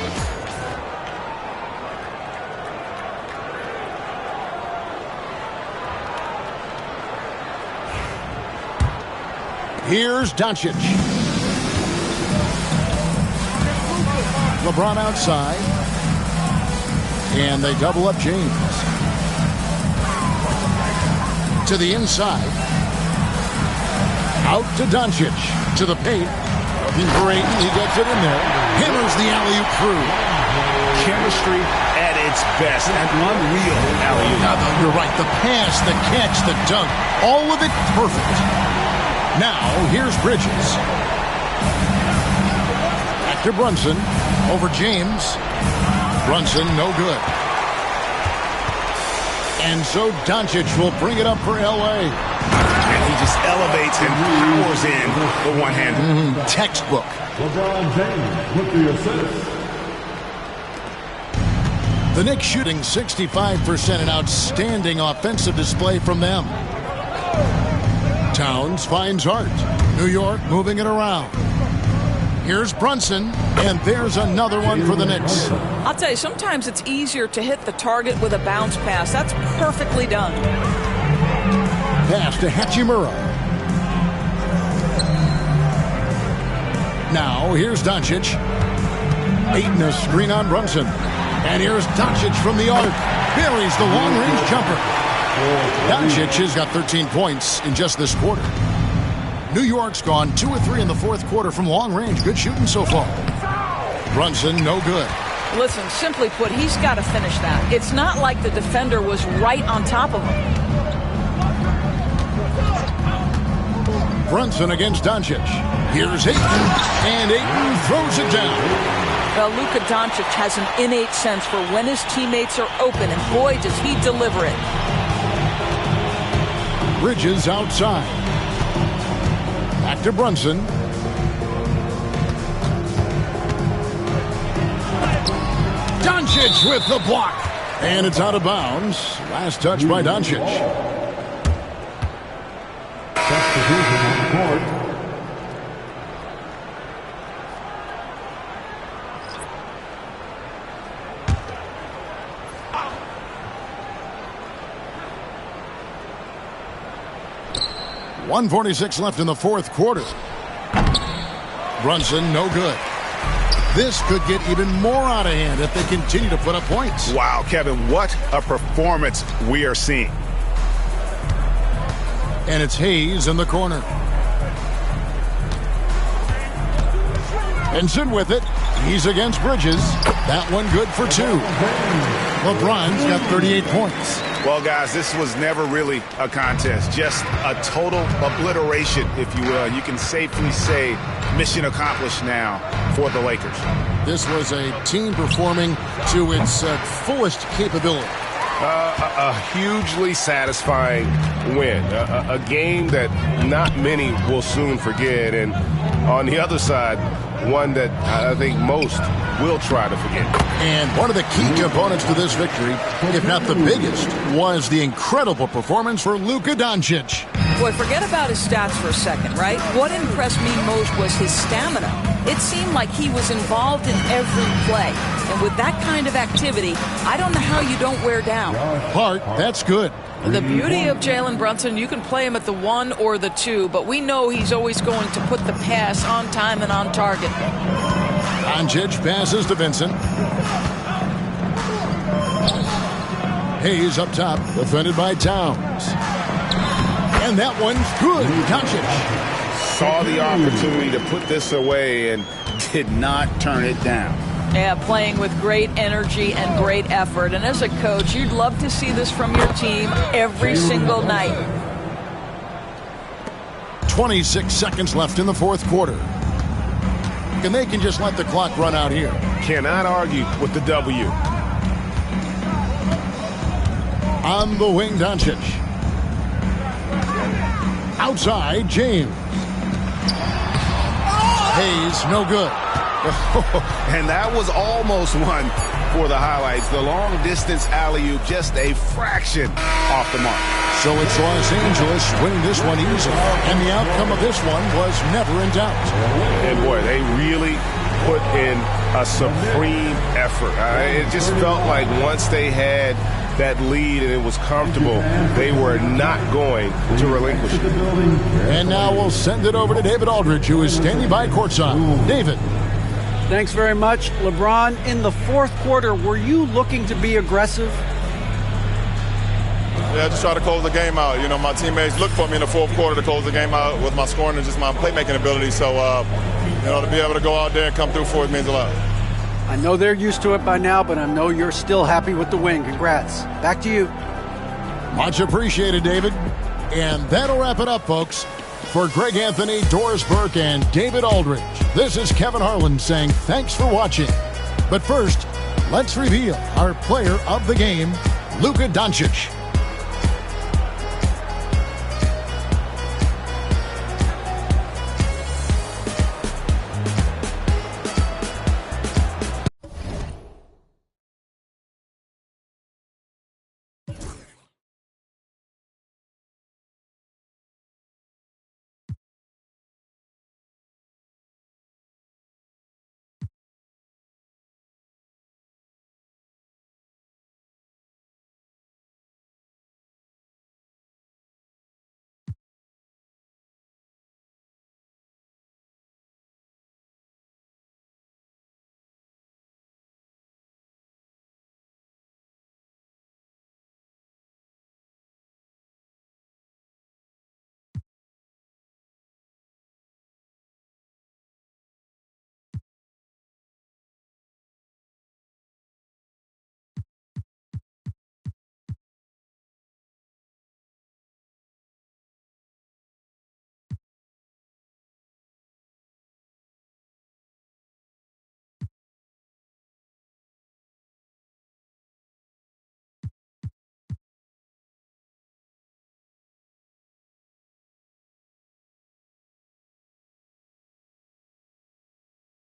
S1: Here's Doncic. LeBron outside. And they double up James. To the inside. Out to Doncic. To the paint. Brayton, he gets it in there. Hammers the alley-oop through.
S9: Chemistry at its best. And unreal alley-oop.
S1: You're right. The pass, the catch, the dunk. All of it perfect. Now, here's Bridges. Back to Brunson. Over James. Brunson, no good. And so Doncic will bring it up for L.A.
S9: And he just elevates and powers in the one-hander.
S1: Textbook.
S5: LeBron James with the assist.
S1: The Knicks shooting 65%, an outstanding offensive display from them. Towns finds Hart. New York moving it around. Here's Brunson, and there's another one for the Knicks.
S3: I'll tell you, sometimes it's easier to hit the target with a bounce pass. That's perfectly done.
S1: Pass to Hachimura. Now, here's Doncic. Aiton a screen on Brunson. And here's Doncic from the arc. Buries the long-range jumper. Doncic has got 13 points in just this quarter. New York's gone 2 of 3 in the fourth quarter from long range. Good shooting so far. Brunson, no good.
S3: Listen, simply put, he's got to finish that. It's not like the defender was right on top of him.
S1: Brunson against Doncic. Here's Aiton, and Aiton throws it down.
S3: Well, Luka Doncic has an innate sense for when his teammates are open, and boy, does he deliver it.
S1: Bridges outside. Back to Brunson. Doncic with the block. And it's out of bounds. Last touch by Doncic.
S5: Substitution on the court.
S1: .146 left in the fourth quarter. Brunson, no good. This could get even more out of hand if they continue to put up points.
S9: Wow, Kevin, what a performance we are seeing.
S1: And it's Hayes in the corner. Benson with it. He's against Bridges. That one good for 2. LeBron's got 38 points.
S9: Well, guys, this was never really a contest. Just a total obliteration, if you will. You can safely say mission accomplished now for the Lakers.
S1: This was a team performing to its fullest capability.
S6: A hugely satisfying win. A game that not many will soon forget. And on the other side, one that I think most will try to forget.
S1: And one of the key components to this victory, if not the biggest, was the incredible performance for Luka Doncic.
S3: Boy, forget about his stats for a second, right? What impressed me most was his stamina. It seemed like he was involved in every play. And with that kind of activity, I don't know how you don't wear down.
S1: Hart, that's good.
S3: The beauty of Jalen Brunson, you can play him at the 1 or the 2, but we know he's always going to put the pass on time and on target.
S1: Doncic passes to Vincent. Hayes up top, defended by Towns. And that one's good. Doncic
S9: saw the opportunity to put this away and did not turn it down.
S3: Yeah, playing with great energy and great effort. And as a coach, you'd love to see this from your team every single night.
S1: 26 seconds left in the fourth quarter. And they can just let the clock run out here.
S6: Cannot argue with the W.
S1: On the wing, Doncic. Outside, James. Hayes, no good.
S9: And that was almost one for the highlights. The long-distance alley-oop, just a fraction off the mark.
S1: So it's Los Angeles winning this one easily. And the outcome of this one was never in doubt.
S6: And boy, they really put in a supreme effort. It just felt like once they had that lead and it was comfortable, they were not going to relinquish it.
S1: And now we'll send it over to David Aldridge, who is standing by courtside. David.
S4: Thanks very much. LeBron, in the fourth quarter, were you looking to be aggressive?
S8: Yeah, just try to close the game out. You know, my teammates look for me in the fourth quarter to close the game out with my scoring and just my playmaking ability. So, you know, to be able to go out there and come through for it means a lot.
S4: I know they're used to it by now, but I know you're still happy with the win. Congrats. Back to you.
S1: Much appreciated, David. And that'll wrap it up, folks. For Greg Anthony, Doris Burke, and David Aldridge, this is Kevin Harlan saying thanks for watching. But first, let's reveal our player of the game, Luka Doncic.